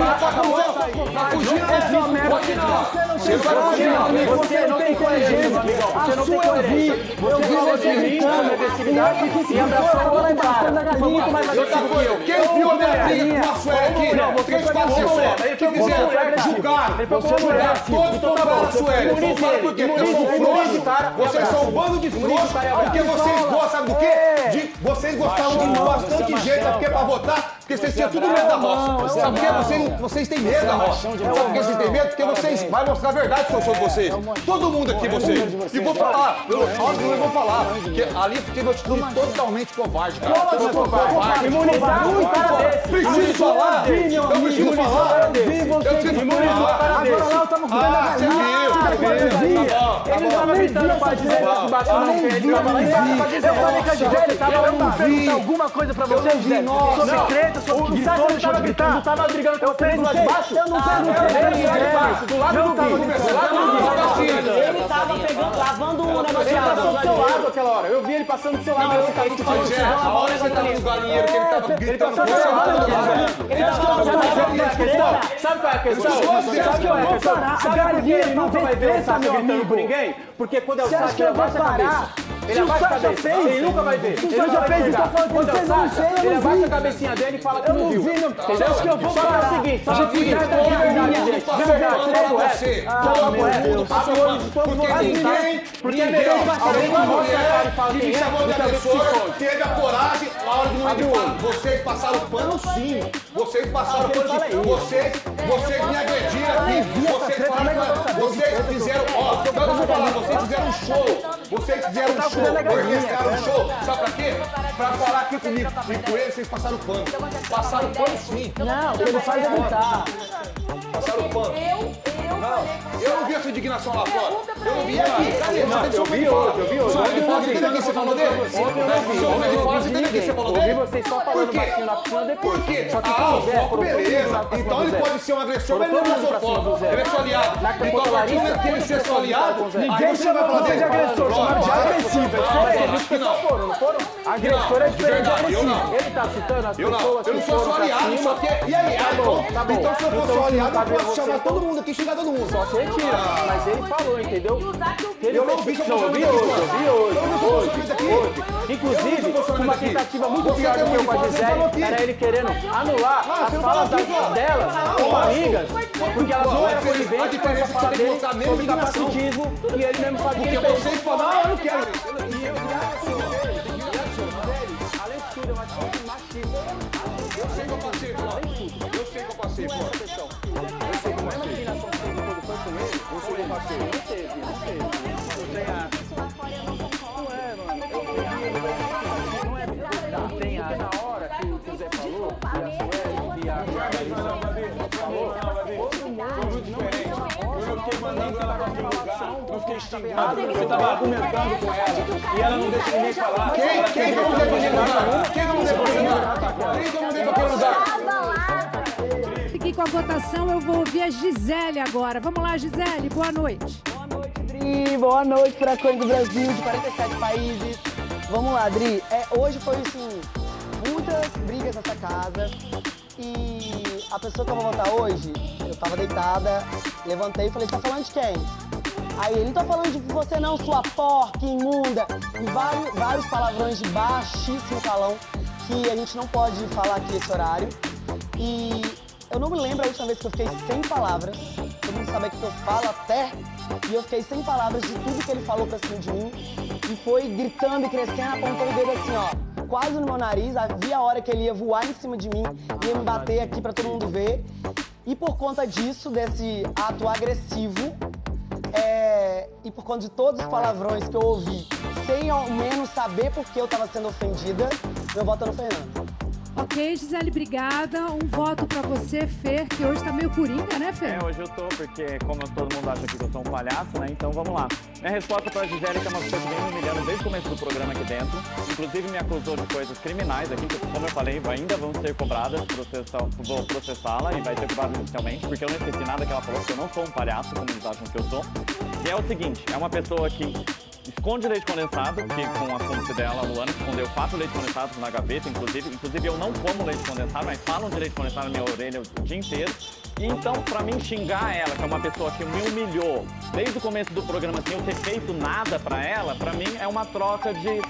Você não tem coerência. Você não tem coerência. Você falou de gritando, agressividade e abraçou o outro cara. Muito mais agressivo que eu. Quem viu a minha briga com a Sueli aqui? Três parceiros que fizeram, julgaram. Todos compraram a Sueli. Por quê? Porque eu sou frouxo. Vocês são um bando de frouxos. Porque vocês gostam, sabe do quê? Vocês gostavam de bastante gente, sabe por quê? Pra votar? Porque vocês tinham tudo medo da roça. Sabe por quê? Vocês têm medo da roça. Sabe por que vocês têm medo? Porque vocês vão mostrar a verdade que eu sou de vocês. Todo mundo aqui, vocês. E vou falar. Óbvio, eu vou falar. Porque ali teve uma atitude totalmente covarde, cara. Covarde. Imunizar um cara desse. Preciso falar. Eu preciso falar. Eu preciso falar. Agora lá estamos vendo a galinha. Ele tava gritando pra dizer que baixou na pele. Ele tava lá embaixo pra dizer. Eu falei que a Gisele tava perguntar alguma coisa pra você, Gisele. Sobre treta, sobre que gritou, deixou de gritar. Não tava brigando com vocês lá de baixo? Eu não perguntei. Do lado do Gui. Ele tava pegando, lavando o negócio. Ele passou do seu lado aquela hora. Eu vi ele passando do seu lado. A hora que você tava no galinheiro, que ele tava gritando com você. Sabe qual é a questão? Sabe por que ele nunca vai ver o Sasha gritando com ninguém? Porque quando é o Sasha, ele abaixa a cabeça. Ele abaixa a cabeça. Ele nunca vai ver. Ele nunca vai pegar. Quando é o Sasha, ele abaixa a cabecinha dele e fala que não viu. Entendeu? Só que é o seguinte, só que é verdade, gente. De verdade, Porque alguém uma mulher que me chamou de agressor teve a coragem, na hora de não ir, vocês passaram pano sim. Vocês passaram pano de... Vocês me agrediram aqui. Vocês falaram... Vocês fizeram... Ó, deixa eu falar. Vocês fizeram um show. Vocês fizeram um show. Orquestraram um show. Sabe pra quê? Pra falar aqui comigo. E com ele, vocês passaram pano. Passaram pano sim. Não, o que ele faz é gritar. Passaram pano. Eu não vi essa indignação lá fora. Eu não vi aqui. Cadê? Eu vi hoje. Você entendeu o que você falou dele? Você entendeu o que você falou dele? Eu ouvi vocês só falando baixinho na piscina depois. Por quê? Beleza. Então ele pode ser um agressor, mas ele não é homofóbico. Ele é seu aliado. Então, a partir do momento que ele ser seu aliado, ninguém chama você de agressor, chama de agressivo. Não foram? Agressor é diferente de agressivo. Ele tá citando as pessoas que eu não sou seu aliado, só que... E aí? Tá bom. Então se eu for seu aliado, eu posso chamar todo mundo aqui e xingar todo mundo. Só você tira, mas ele falou, entendeu? Eu não vi, eu vi hoje. Inclusive, uma tentativa muito pior do que eu com a Gisele, era ele querendo anular as falas delas como amigas, porque elas não eram coniventes com essa fala dele sobre capacitismo, e ele mesmo sabe que ele fez. Vocês falaram, eu não quero isso. Além de tudo, eu acho que machista. Eu sei que eu passei, pô. Eu sei que eu passei, pô. Eu sei que eu passei. Eu sei que eu passei. Não teve. Não tem a na hora que o Zé falou, que a Sueli, que a Margarida falou, todo mundo diferente. Eu fiquei mandando ela pra divulgação, eu fiquei xingado, você tava argumentando com ela, e ela não deixa ninguém falar. Quem que eu mandei pra divulgar? Quem que eu mandei pra divulgar? Quem que eu mandei pra divulgar? Aqui com a votação, eu vou ouvir a Gisele agora. Vamos lá, Gisele, boa noite. Boa noite, Dri. Boa noite, Furacões do Brasil, de 47 países. Vamos lá, Dri. Hoje foi, assim, muitas brigas nessa casa. E a pessoa que eu vou votar hoje, eu tava deitada, levantei e falei, você tá falando de quem? Aí ele, não tô falando de você não, sua porca, imunda. E vários palavrões de baixíssimo calão que a gente não pode falar aqui esse horário. E eu não me lembro a última vez que eu fiquei sem palavras. Todo mundo sabe que eu falo até. E eu fiquei sem palavras de tudo que ele falou pra cima de mim. E foi gritando e crescendo, apontou o dedo assim, ó, quase no meu nariz. Havia a hora que ele ia voar em cima de mim, ia me bater aqui pra todo mundo ver. E por conta disso, desse ato agressivo, e por conta de todos os palavrões que eu ouvi, sem ao menos saber por que eu tava sendo ofendida, meu voto é no Fernando. Ok, Gisele, obrigada. Um voto pra você, Fer, que hoje tá meio coringa, né, Fer? Hoje eu tô, porque como todo mundo acha que eu sou um palhaço, né? Então vamos lá. Minha resposta pra Gisele, que é uma pessoa que vem me humilhando desde o começo do programa aqui dentro. Inclusive me acusou de coisas criminais aqui, que, como eu falei, ainda vão ser cobradas, vou processá-la e vai ser cobrada judicialmente, porque eu não esqueci nada que ela falou, que eu não sou um palhaço, como eles acham que eu sou. E é o seguinte, é uma pessoa que esconde leite condensado, que com a fonte dela, a Luana, escondeu 4 leite condensados na gaveta, inclusive eu não como leite condensado, mas falam de leite condensado na minha orelha o dia inteiro. E então, pra mim xingar ela, que é uma pessoa que me humilhou desde o começo do programa, sem eu ter feito nada pra ela, pra mim é uma troca de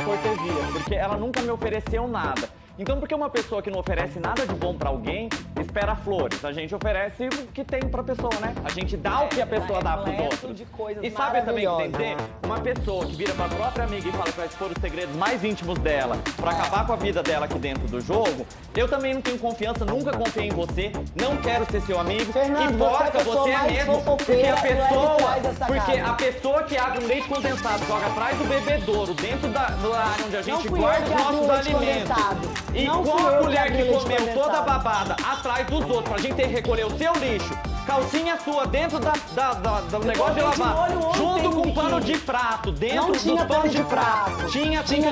cortesia, porque ela nunca me ofereceu nada. Então, porque uma pessoa que não oferece nada de bom pra alguém, espera flores. A gente oferece o que tem pra pessoa, né? A gente dá o que a pessoa dá pros outros. E sabe também o que tem que ter? Uma pessoa que vira pra própria amiga e fala que vai expor os segredos mais íntimos dela, pra acabar com a vida dela aqui dentro do jogo, eu também não tenho confiança, nunca confiei em você, não quero ser seu amigo. Fernando, você é mesmo, porque a pessoa que abre um leite condensado, joga atrás do bebedouro, dentro da área onde a gente guarda os nossos alimentos. E com a mulher que comeu toda a babada atrás dos outros, pra gente ter que recolher o seu lixo, calcinha sua dentro do negócio de lavar, junto com pano de prato, dentro dos panos de prato. Tinha, Sidney,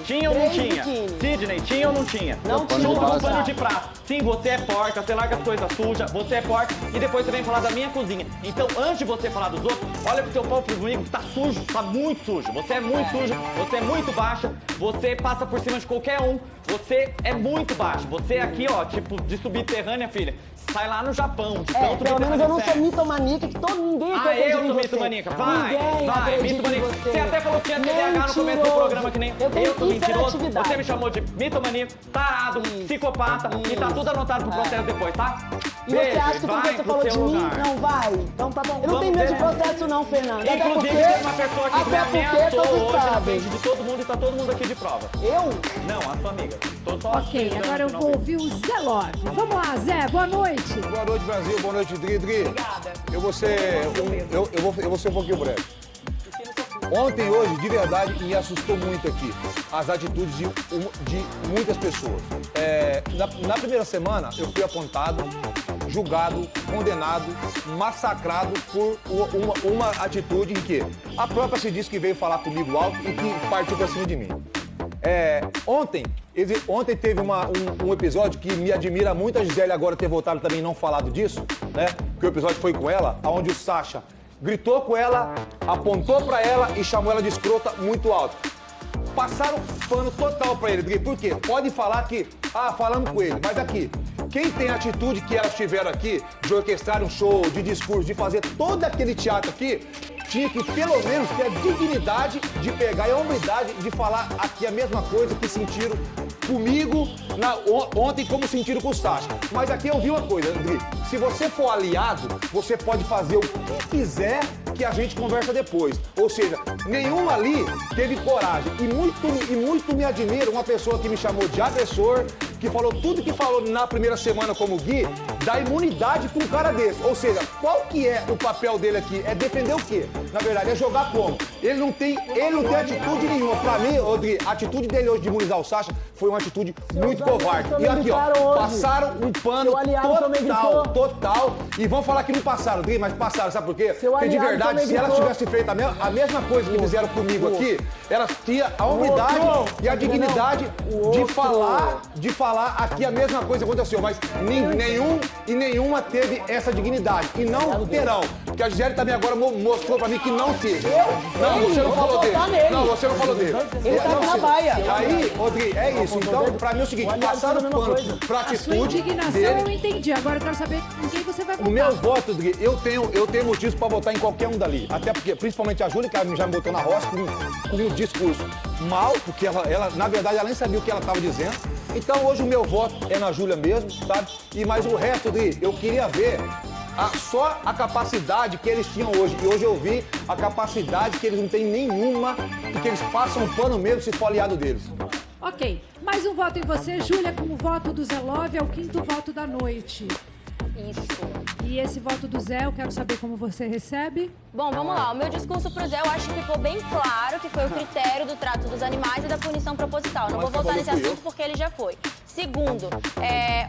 tinha ou não tinha? Sidney, tinha ou não tinha? Não tinha. Junto com pano de prato. Sim, você é porca, você larga as coisas sujas, você é porca, e depois você vem falar da minha cozinha. Então, antes de você falar dos outros, olha pro seu próprio amigo que tá sujo, tá muito sujo. Você é muito sujo, você é muito baixa, você passa por cima de qualquer um, você é muito baixo. Você aqui, ó, tipo, de subterrânea, filha, sai lá no Japão, de tanto pelo menos eu não sou mitomaníaca, que ninguém acredita eu sou mitomaníaca, vai, mitomaníaca. Você até falou que tinha TDAH no começo do programa, que nem eu sou mentiroso. Você me chamou de mitomaníaco, tarado, psicopata, e tá tudo anotado pro processo depois, tá? E você acha que tudo que você falou de mim não vai? Então tá bom. Eu não tenho medo de processo não, Fernando. Inclusive tem uma pessoa aqui que me ameaçou hoje na frente de todo mundo e tá todo mundo aqui de prova. Eu? Não, a sua amiga. Ok, agora eu vou ouvir o Zé Love. Vamos lá, Zé, boa noite. Boa noite, Brasil. Boa noite, Dri. Obrigada. Eu vou ser um pouquinho breve. Ontem e hoje, de verdade, me assustou muito aqui as atitudes de muitas pessoas. Na primeira semana, eu fui apontado, julgado, condenado, massacrado por uma atitude em que a própria se disse que veio falar comigo alto e que partiu pra cima de mim. Ontem teve um episódio que me admira muito a Gisele agora ter voltado também e não falado disso, né? Porque o episódio foi com ela, onde o Sacha gritou com ela, apontou pra ela e chamou ela de escrota muito alto. Passaram pano total pra ele, Dri. Por quê? Pode falar que, falamos com ele, mas aqui, quem tem a atitude que elas tiveram aqui, de orquestrar um show, de discurso, de fazer todo aquele teatro aqui, tinha que pelo menos ter a dignidade de pegar e a humildade de falar aqui a mesma coisa que sentiram comigo ontem, como sentiram com o Sacha. Mas aqui eu vi uma coisa, Dri. Se você for aliado, você pode fazer o que quiser que a gente conversa depois. Ou seja, nenhum ali teve coragem. E muito me admira uma pessoa que me chamou de agressor, que falou tudo que falou na primeira semana como Gui, dá imunidade para um cara desse. Ou seja, qual que é o papel dele aqui? É defender o quê? Na verdade, é jogar como? Ele não tem atitude nenhuma. Pra mim, Rodrigo, a atitude dele hoje de imunizar o Sacha foi uma atitude muito covarde. E aqui, ó, passaram um pano total. E vão falar que não passaram, Rodrigo, mas passaram, sabe por quê? Porque de verdade, se elas tivessem feito a mesma coisa que fizeram comigo aqui, elas tinham a humildade e a dignidade de falar aqui a mesma coisa que aconteceu, mas nenhuma teve essa dignidade. E não terão. Porque a Gisele também agora mostrou pra mim que não teve. Não, você não falou dele. Não, você não falou dele. Ele tá na baia. Aí, Rodrigo, é isso. Então, pra mim é o seguinte, passaram o pano pra atitude A sua indignação dele. eu entendi. Agora eu quero saber com quem você vai votar. O meu voto, Rodrigo, eu tenho motivos pra votar em qualquer um dali. Até porque, principalmente a Júlia, que ela já me botou na roça com um discurso mal, porque ela, na verdade, ela nem sabia o que ela tava dizendo. Então, hoje o meu voto é na Júlia mesmo, sabe? E mais o resto, Rodrigo, eu queria ver só a capacidade que eles tinham hoje. E hoje eu vi a capacidade que eles não têm nenhuma e que eles passam um pano mesmo se for aliado deles. Ok, mais um voto em você, Júlia, com o voto do Zé Love, é o 5º voto da noite. Isso. E esse voto do Zé, eu quero saber como você recebe. Bom, vamos lá. O meu discurso pro Zé, eu acho que ficou bem claro que foi o critério do trato dos animais e da punição proposital. Não vou voltar nesse assunto porque ele já foi. Segundo,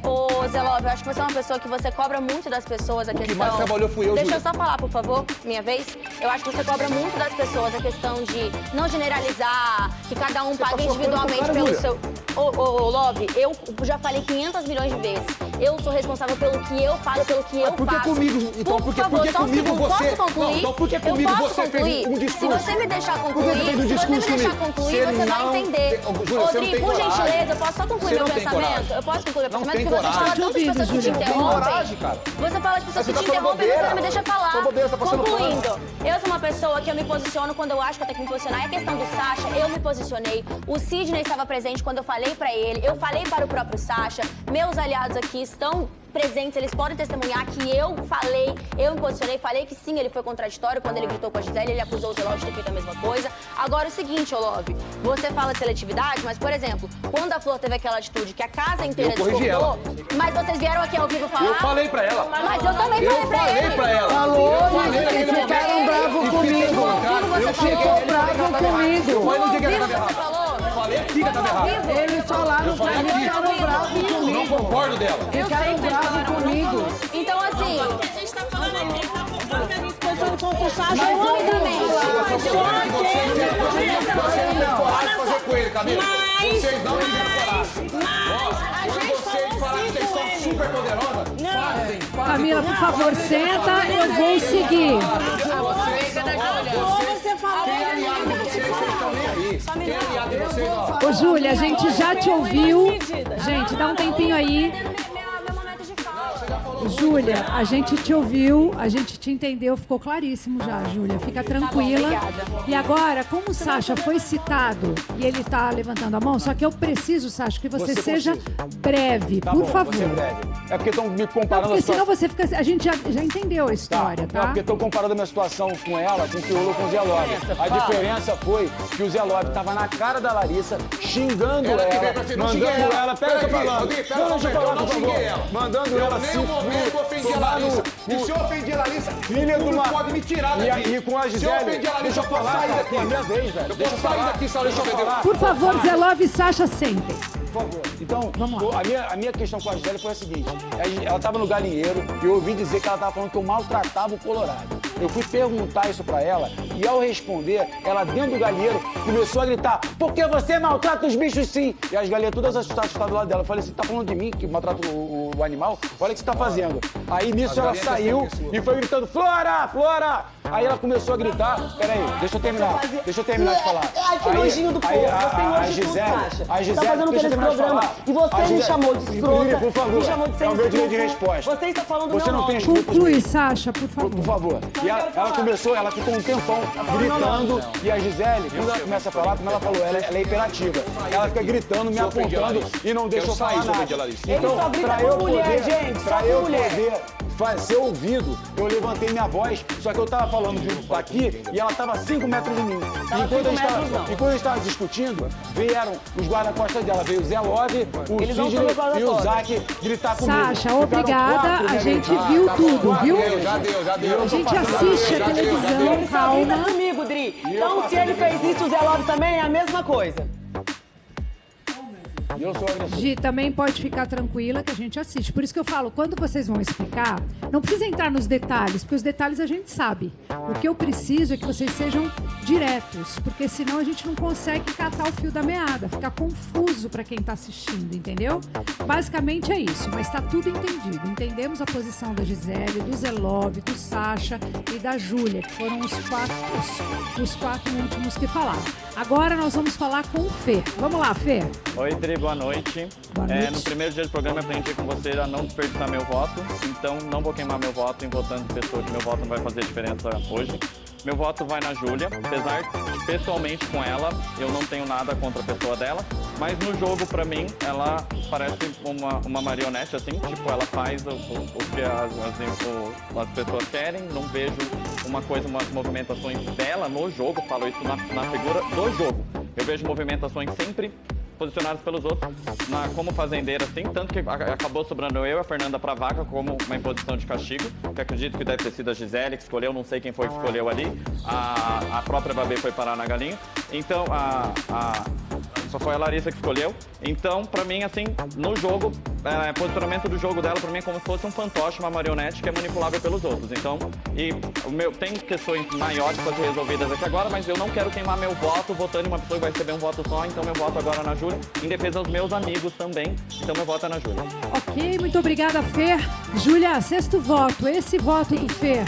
o Zé Love, eu acho que você é uma pessoa que você cobra muito das pessoas a questão... O que mais trabalhou fui eu, Deixa Júlia. eu só falar, por favor, minha vez. Eu acho que você cobra muito das pessoas a questão de não generalizar, que cada um pague individualmente pelo seu... Ô, Love, eu já falei 500 milhões de vezes. Eu sou responsável pelo que eu falo, pelo que eu Por que faço. comigo? Então, por que comigo você... Posso concluir? Não, então por que comigo você fez um discurso? Se você me deixar Por que você fez um discurso comigo? você vai entender. Júlia, você não tem por coragem. gentileza, eu posso só concluir Você meu não tem pensamento? coragem. Eu posso concluir meu Não pensamento? tem Porque você fala coragem. tantas pessoas que te Não tem interrompem. coragem, cara. Você fala de pessoas Você que tá te falando interrompem e você bobeira. não me deixa falar. Só bobeira, tá passando Concluindo, eu sou uma pessoa que eu me posiciono quando eu acho que eu tenho que me posicionar. E a questão do Sacha, eu me posicionei. O Sidney estava presente quando eu falei pra ele. Eu falei para o próprio Sacha. Meus aliados aqui estão presentes, eles podem testemunhar que eu me posicionei, falei que sim, ele foi contraditório quando ele gritou com a Gisele, ele acusou o Zé Love de ter feito a mesma coisa. Agora é o seguinte, ô Love, você fala de seletividade, mas, por exemplo, quando a Flor teve aquela atitude que a casa inteira discordou, mas vocês vieram aqui ao vivo falar... Eu falei pra ela. Mas eu também falei pra ele. Falou, eles ficaram bravos comigo. Ficou bravo comigo. Eu falei no dia que ela tava errada. Eu falei aqui que ela tava errada. Eles falaram pra mim que ficaram bravos comigo. Não concordo dela. Ficaram bravos comigo. Então, assim... O que a gente tá falando é que ele tá concordando que a gente posicionou contra o Sacha. Mas, obviamente. Vocês não têm coragem de fazer com ele, Camila. Vocês não têm coragem. Vocês falaram que vocês são super poderosas. Fazem. Camila, por favor, senta, eu vou seguir. Você falou Quem é aliado de vocês, vocês estão nem aí. Quem é aliado de vocês, ó. Ô, Júlia, a gente já te ouviu. Gente, dá um tempinho aí. Júlia, a gente te ouviu, a gente te entendeu, ficou claríssimo já, Júlia. Fica tranquila. E agora, como o Sacha foi citado e ele tá levantando a mão, só que eu preciso, Sacha, que você seja breve, Tá por bom, favor. vou ser breve. É porque estão me Não, comparando porque a situação. senão você fica... A gente já entendeu a história, tá? Não, porque estão comparando a minha situação com ela, com o que rolou com o Zé Love. A diferença foi que o Zé Love tava na cara da Larissa, xingando Ela ela, que veio pra cima, não mandando xinguei ela. ela... Pera, eu tô Pera, falando. Gui, pera, Não, deixa eu falar, eu não por favor. xinguei ela. Mandando Eu ela em se... nenhum momento ofendi a Larissa. E se eu ofendi a Larissa, Filha o de público uma... pode me tirar daqui. E com a Se eu Gisele... ofendi a Larissa, Deixa eu eu posso falar, sair cara, daqui. é a minha vez, velho. Eu Deixa posso sair daqui, se a Larissa ofendeu. Por favor, Zé Love e Sasha, sentem. Por favor. Então, a minha questão com a Gisele foi a seguinte. Ela estava no galinheiro e eu ouvi dizer que ela estava falando que eu maltratava o Colorado. Eu fui perguntar isso pra ela e ao responder, ela dentro do galinheiro começou a gritar: porque você maltrata os bichos sim? E as galinhas todas assustadas do lado dela. Eu falei: você tá falando de mim que maltrato o animal? Olha o que você tá fazendo. Aí nisso ela saiu e foi gritando: Flora, Flora! Aí ela começou a gritar. Peraí, deixa eu terminar de falar. Ai, que nojinho do povo. Você tem nojo de tudo, Sasha. A Gisele, tá fazendo deixa eu aquele terminar de programa falar. e você me chamou de escrota, Por favor, me chamou de sem é o meu direito de escrúpulo. resposta. Você está falando Você meu não nome. tem escrúpulos. Conclui, Sasha, por favor. Por favor. E ela ficou um tempão gritando. E a Gisele, quando ela começa a falar, como ela falou, ela é hiperativa. Ela fica gritando, me apontando e não deixa eu falar nada. Ele só grita com mulher, gente, só com mulher. Ser ouvido, eu levantei minha voz, só que eu tava falando daqui e ela tava a 5 metros de mim. E quando eu estava discutindo, vieram os guarda-costas dela. Veio o Zé Love, o Sidney e o Zac gritar comigo. Sasha, obrigada. A gente viu tudo, viu? Já deu. A gente assiste a televisão, Ele só grita calma. comigo, Dri. Então, se ele fez isso, o Zé Love também é a mesma coisa. E eu sou agressivo. Gi, também pode ficar tranquila que a gente assiste. Por isso que eu falo, quando vocês vão explicar, não precisa entrar nos detalhes, porque os detalhes a gente sabe. O que eu preciso é que vocês sejam diretos, porque senão a gente não consegue catar o fio da meada, fica confuso para quem tá assistindo, entendeu? Basicamente é isso, mas tá tudo entendido. Entendemos a posição da Gisele, do Zé Love, do Sasha e da Júlia, que foram os quatro últimos que falaram. Agora nós vamos falar com o Fê. Vamos lá, Fê. Oi, Dri, boa noite. Boa noite. No primeiro dia do programa eu aprendi com você a não desperdiçar meu voto, então não vou queimar meu voto em votando de pessoa que meu voto não vai fazer diferença hoje. Meu voto vai na Júlia, apesar de pessoalmente com ela eu não tenho nada contra a pessoa dela, mas no jogo pra mim ela parece uma marionete assim, tipo ela faz o que as pessoas querem, não vejo umas movimentações dela no jogo, falo isso na figura do jogo. Eu vejo movimentações sempre posicionadas pelos outros como fazendeira, assim, tanto que acabou sobrando eu e a Fernanda pra vaca como uma imposição de castigo, que acredito que deve ter sido a Gisele que escolheu, não sei quem foi que escolheu ali, a própria Babê foi parar na galinha, então só foi a Larissa que escolheu, então pra mim, assim, no jogo, posicionamento do jogo dela pra mim é como se fosse um fantoche, uma marionete que é manipulável pelos outros, então, tem questões maiores pra ser resolvidas aqui agora, mas eu não quero queimar meu voto votando em uma pessoa que vai receber um voto só, então meu voto agora é na Júlia, em defesa dos meus amigos também, então meu voto é na Júlia. Ok, muito obrigada, Fê. Júlia, sexto voto. Esse voto do Fê.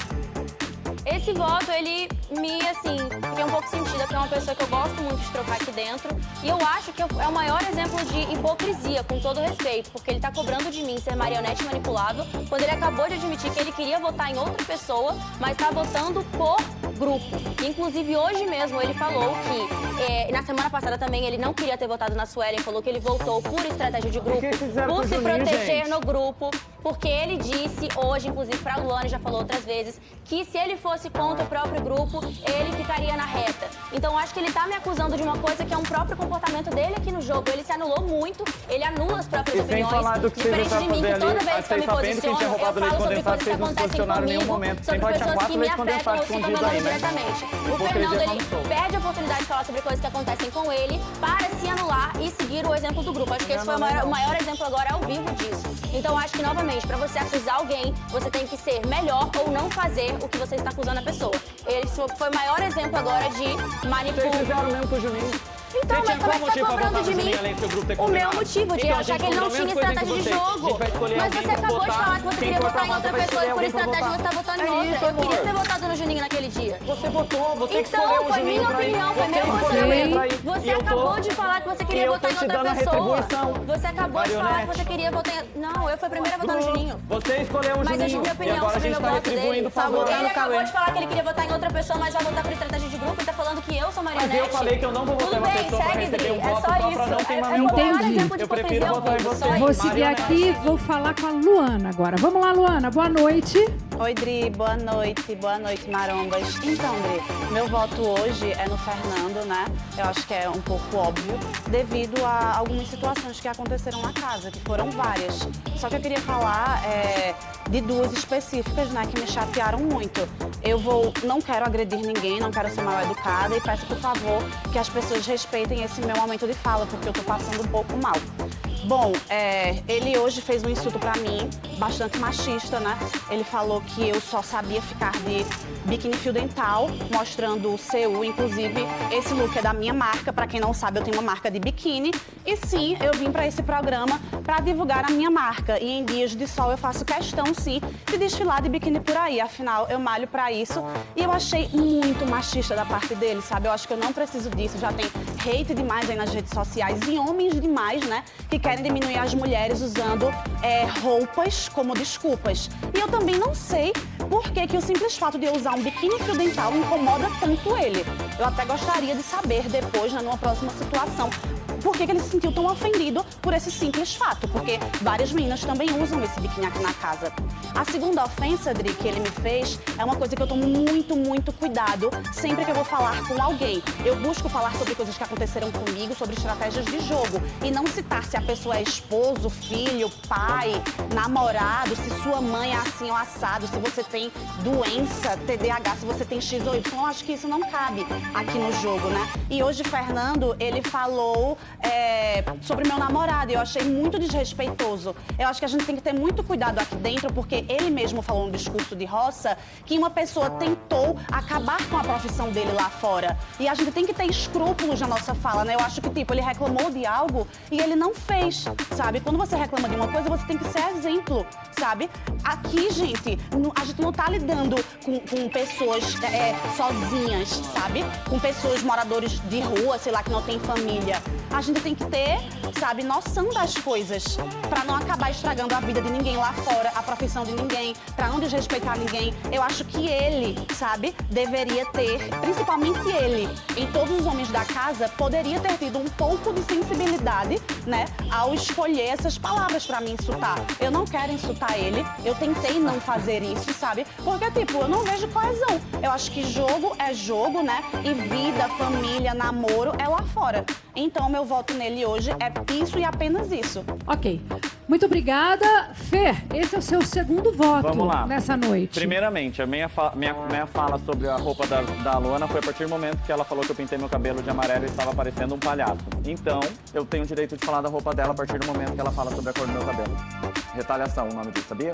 Esse voto, ele fiquei um pouco sentida, porque é uma pessoa que eu gosto muito de trocar aqui dentro. E eu acho que é o maior exemplo de hipocrisia, com todo respeito, porque ele tá cobrando de mim ser marionete manipulável, quando ele acabou de admitir que ele queria votar em outra pessoa, mas tá votando por grupo. Inclusive, hoje mesmo, ele falou que, na semana passada também, ele não queria ter votado na Suelen, falou que ele votou por estratégia de grupo, por se proteger no grupo, porque ele disse hoje, inclusive pra Luana, já falou outras vezes, que se ele fosse contra o próprio grupo, ele ficaria na reta. Então, acho que ele tá me acusando de uma coisa que é um próprio comportamento dele aqui no jogo. Ele se anulou muito, ele anula as próprias opiniões. Sem falar do que diferente de mim, que toda vez que eu me posiciono, eu falo sobre coisas que acontecem comigo, sobre pessoas que me afetam ou se mandando diretamente. O Fernando, ele perde a oportunidade de falar sobre coisas que acontecem com ele para se anular e seguir o exemplo do grupo. Acho que esse foi o maior exemplo agora ao vivo disso. Então, acho que, novamente, para você acusar alguém, você tem que ser melhor ou não fazer o que você está acusando a pessoa. Ele foi o maior exemplo agora de manipulação. Vocês fizeram mesmo com o Juninho. Então, mas como é que tá cobrando de mim? O meu motivo de achar que ele não tinha estratégia de jogo. Mas você acabou de falar que você queria votar em outra pessoa e por estratégia você tá votando em outra. Eu queria ter votado no Juninho naquele dia. Você votou, você então, foi minha opinião, foi meu posicionamento. Você acabou de falar que você queria votar em outra pessoa. Você acabou de falar que você queria votar em... Não, eu fui a primeira a votar no Juninho. Você escolheu o Juninho. Mas eu tive minha opinião sobre o meu voto dele. Ele acabou de falar que ele queria votar em outra pessoa, mas vai votar por estratégia de grupo e tá falando que eu sou marionete. Mas eu falei que eu não vou votar em uma me segue, Dri. É só Entendi. Eu prefiro votar em você. Vou seguir aqui e vou falar com a Luana agora. Vamos lá, Luana, boa noite. Oi, Dri, boa noite, marombas. Então, Dri, meu voto hoje é no Fernando, né? Eu acho que é um pouco óbvio, devido a algumas situações que aconteceram na casa, que foram várias. Só que eu queria falar de duas específicas, né, que me chatearam muito. Não quero agredir ninguém, não quero ser mal educada e peço, por favor, que as pessoas respeitem esse meu momento de fala, porque eu tô passando um pouco mal. Bom, ele hoje fez um insulto pra mim, bastante machista, né? Ele falou que eu só sabia ficar de biquíni fio dental, mostrando o CU, inclusive esse look é da minha marca, pra quem não sabe, eu tenho uma marca de biquíni. E sim, eu vim pra esse programa pra divulgar a minha marca. E em dias de sol eu faço questão, sim, de desfilar de biquíni por aí. Afinal, eu malho pra isso. E eu achei muito machista da parte dele, sabe? Eu acho que eu não preciso disso. Já tem hate demais aí nas redes sociais e homens demais, né? Que querem diminuir as mulheres usando roupas como desculpas. E eu também não sei por que o simples fato de eu usar um biquíni fio dental incomoda tanto ele. Eu até gostaria de saber depois, numa próxima situação, por que ele se sentiu tão ofendido por esse simples fato, porque várias meninas também usam esse biquíni aqui na casa. A segunda ofensa, Dri, que ele me fez, é uma coisa que eu tomo muito cuidado sempre que eu vou falar com alguém. Eu busco falar sobre coisas que aconteceram comigo, sobre estratégias de jogo, e não citar se a pessoa é esposo, filho, pai, namorado, se sua mãe é assim ou assado, se você tem doença, TDAH, se você tem X ou Y. Eu acho que isso não cabe aqui no jogo, né? E hoje, Fernando, ele falou sobre meu namorado, e eu achei muito desrespeitoso. Eu acho que a gente tem que ter muito cuidado aqui dentro, porque ele mesmo falou no discurso de roça que uma pessoa tentou acabar com a profissão dele lá fora. E a gente tem que ter escrúpulos na nossa fala, né? Eu acho que, tipo, ele reclamou de algo e ele não fez, sabe? Quando você reclama de uma coisa, você tem que ser exemplo, sabe? Aqui, gente, a gente não tá lidando com pessoas sozinhas, sabe? Com pessoas moradores de rua, sei lá, que não tem família. A gente tem que ter, sabe, noção das coisas pra não acabar estragando a vida de ninguém lá fora, a profissão de ninguém, pra não desrespeitar ninguém. Eu acho que ele, sabe, deveria ter, principalmente ele, em todos os homens da casa, poderia ter tido um pouco de sensibilidade, né, ao escolher essas palavras pra me insultar. Eu não quero insultar ele, eu tentei não fazer isso, sabe, porque, tipo, eu não vejo coesão. Eu acho que jogo é jogo, né, e vida, família, namoro é lá fora. Então, meu voto nele hoje é isso e apenas isso. Ok. Muito obrigada. Fê, esse é o seu segundo voto. Vamos lá. Nessa noite. Primeiramente, a minha fala sobre a roupa da Luana foi a partir do momento que ela falou que eu pintei meu cabelo de amarelo e estava parecendo um palhaço. Então, eu tenho o direito de falar da roupa dela a partir do momento que ela fala sobre a cor do meu cabelo. Retaliação, o nome disso, sabia?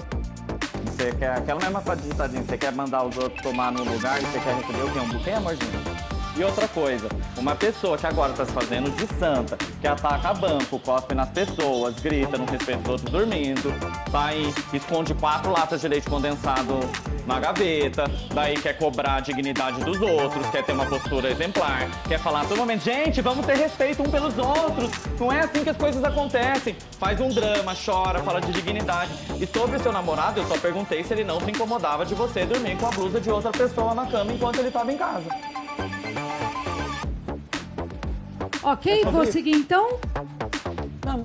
Você quer aquela mesma ditadinha, você quer mandar os outros tomar no lugar e você quer receber o quê? Um buquê, amorzinho? E outra coisa, uma pessoa que agora tá se fazendo de santa, que ataca banco, cospe nas pessoas, grita, não respeita os outros dormindo, vai e esconde 4 latas de leite condensado na gaveta, daí quer cobrar a dignidade dos outros, quer ter uma postura exemplar, quer falar a todo momento, gente, vamos ter respeito um pelos outros, não é assim que as coisas acontecem. Faz um drama, chora, fala de dignidade. E sobre o seu namorado, eu só perguntei se ele não se incomodava de você dormir com a blusa de outra pessoa na cama enquanto ele estava em casa. Ok, vou seguir então?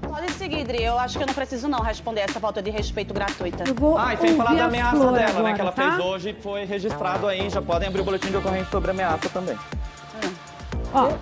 Pode seguir, Dri. Eu acho que eu não preciso não responder essa falta de respeito gratuita. Eu vou e sem falar da ameaça dela, agora, né? Que ela tá? fez hoje, foi registrado aí. Já podem abrir o boletim de ocorrência sobre ameaça também. Ó,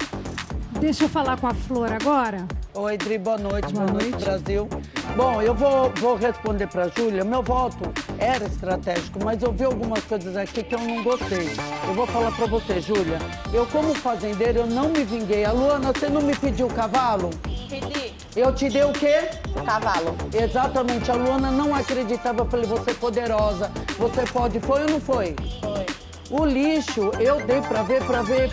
deixa eu falar com a Flor agora. Oi, Dri, boa noite Brasil. Bom, eu vou responder pra Júlia. Meu voto era estratégico, mas eu vi algumas coisas aqui que eu não gostei. Eu vou falar pra você, Júlia. Eu, como fazendeira, eu não me vinguei. A Luana, você não me pediu o cavalo? Pedi. Eu te dei o quê? O cavalo. Exatamente. A Luana não acreditava. Eu falei, você é poderosa, você pode. Foi ou não foi? Foi. O lixo, eu dei pra ver,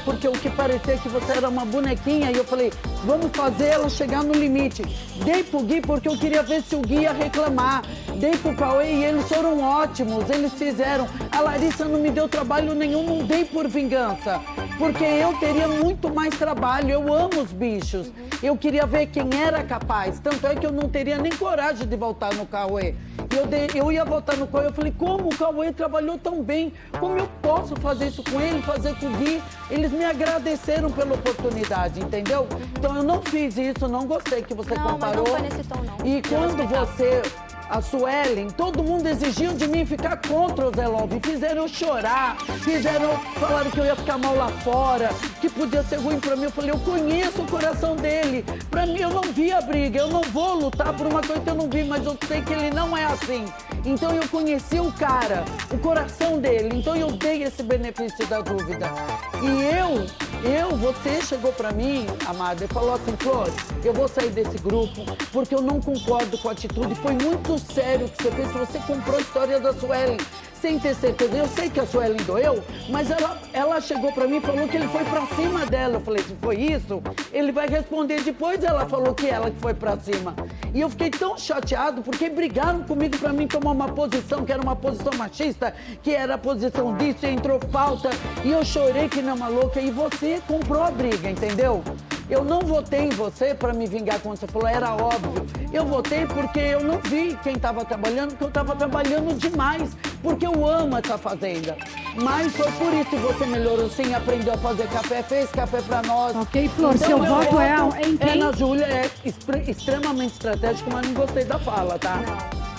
porque o que parecia que você era uma bonequinha. E eu falei, vamos fazer ela chegar no limite. Dei pro Gui porque eu queria ver se o Gui ia reclamar. Dei pro Cauê e eles foram ótimos, eles fizeram. A Larissa não me deu trabalho nenhum, não dei por vingança. Porque eu teria muito mais trabalho, eu amo os bichos. Eu queria ver quem era capaz, tanto é que eu não teria nem coragem de voltar no Cauê. Eu ia votar no Cauê, eu falei, como o Cauê trabalhou tão bem? Como eu posso fazer isso com ele, fazer com o Gui? Eles me agradeceram pela oportunidade, entendeu? Então eu não fiz isso, não gostei que você comparou. Mas não foi nesse tom, não. E quando você... A Suelen, todo mundo exigiu de mim ficar contra o Zé Love. Fizeram eu chorar, falaram que eu ia ficar mal lá fora, que podia ser ruim pra mim. Eu falei, eu conheço o coração dele. Pra mim, eu não vi a briga, eu não vou lutar por uma coisa que eu não vi, mas eu sei que ele não é assim. Então eu conheci o cara, o coração dele. Então eu dei esse benefício da dúvida. E você chegou pra mim, amada, e falou assim, Flor, eu vou sair desse grupo porque eu não concordo com a atitude. Foi muito sério o que você fez. Você comprou a história da Suelen sem ter certeza. Eu sei que a Suelen doeu, mas ela chegou pra mim e falou que ele foi pra cima dela. Eu falei, se foi isso, ele vai responder depois. Ela falou que ela que foi pra cima. E eu fiquei tão chateado porque brigaram comigo pra mim tomar uma posição que era uma posição machista, que era a posição disso, e entrou falta. E eu chorei que nem uma louca. E você comprou a briga, entendeu? Eu não votei em você para me vingar quando você falou, era óbvio. Eu votei porque eu não vi quem estava trabalhando, porque eu estava trabalhando demais, porque eu amo essa fazenda. Mas foi por isso que você melhorou sim, aprendeu a fazer café, fez café para nós. Ok, Flor, então, seu voto é em quem? É na Júlia, é extremamente estratégico, mas não gostei da fala, tá?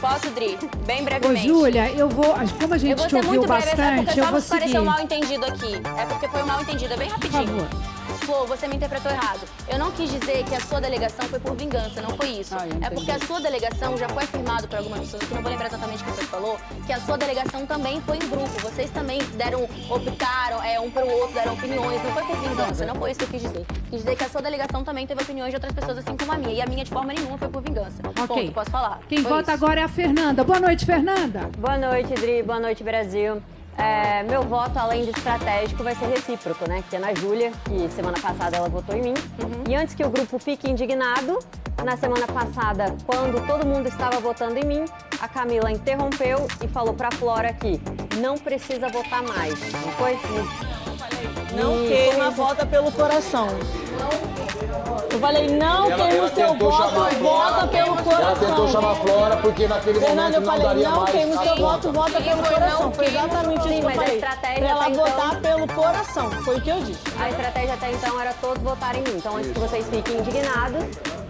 Posso, Dri? Bem Ô, brevemente. Júlia, eu vou... Como a gente te ouviu bastante, eu vou seguir. Pareceu um mal entendido aqui. É porque foi um mal entendido, é bem rapidinho. Por favor. Flor, você me interpretou errado. Eu não quis dizer que a sua delegação foi por vingança, não foi isso. É porque a sua delegação já foi afirmado por algumas pessoas, que não vou lembrar exatamente o que você falou, que a sua delegação também foi em grupo. Vocês também optaram um pro outro, deram opiniões, não foi por vingança, não foi isso que eu quis dizer. Quis dizer que a sua delegação também teve opiniões de outras pessoas, assim como a minha. E a minha, de forma nenhuma, foi por vingança. Ok. Ponto, posso falar. Quem vota agora é a Fernanda. Boa noite, Fernanda. Boa noite, Dri. Boa noite, Brasil. Meu voto, além de estratégico, vai ser recíproco, né? Que é na Júlia, que semana passada ela votou em mim. E antes que o grupo fique indignado, na semana passada, quando todo mundo estava votando em mim, a Camila interrompeu e falou pra Flora que não precisa votar mais. Não foi? Não queima, vota pelo coração. Eu falei, não queima o seu voto, vota pelo coração. Ela tentou chamar a Flora porque naquele momento não daria mais. Não queima o seu voto, vota pelo coração. Foi exatamente isso que eu falei. Pra ela votar pelo coração, foi o que eu disse. A estratégia até então era todos votarem em mim. Então, antes que vocês fiquem indignados,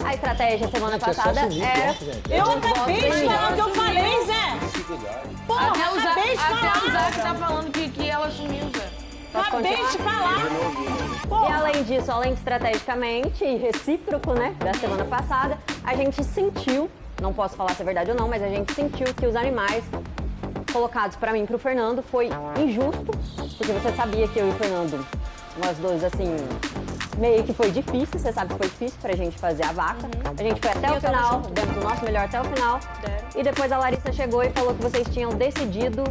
a estratégia semana passada era... Eu acabei de falar o que eu falei, Zé. Porra, acabei de falar. Até o Zé que tá falando que ela sumiu, Zé. Acabei de falar. E além disso, além de estrategicamente e recíproco, né, da semana passada, a gente sentiu, não posso falar se é verdade ou não, mas a gente sentiu que os animais colocados pra mim e pro Fernando foi injusto, porque você sabia que eu e o Fernando, nós dois, assim, meio que foi difícil, você sabe que foi difícil pra gente fazer a vaca. A gente foi até o final, demos o nosso melhor até o final. E depois a Larissa chegou e falou que vocês tinham decidido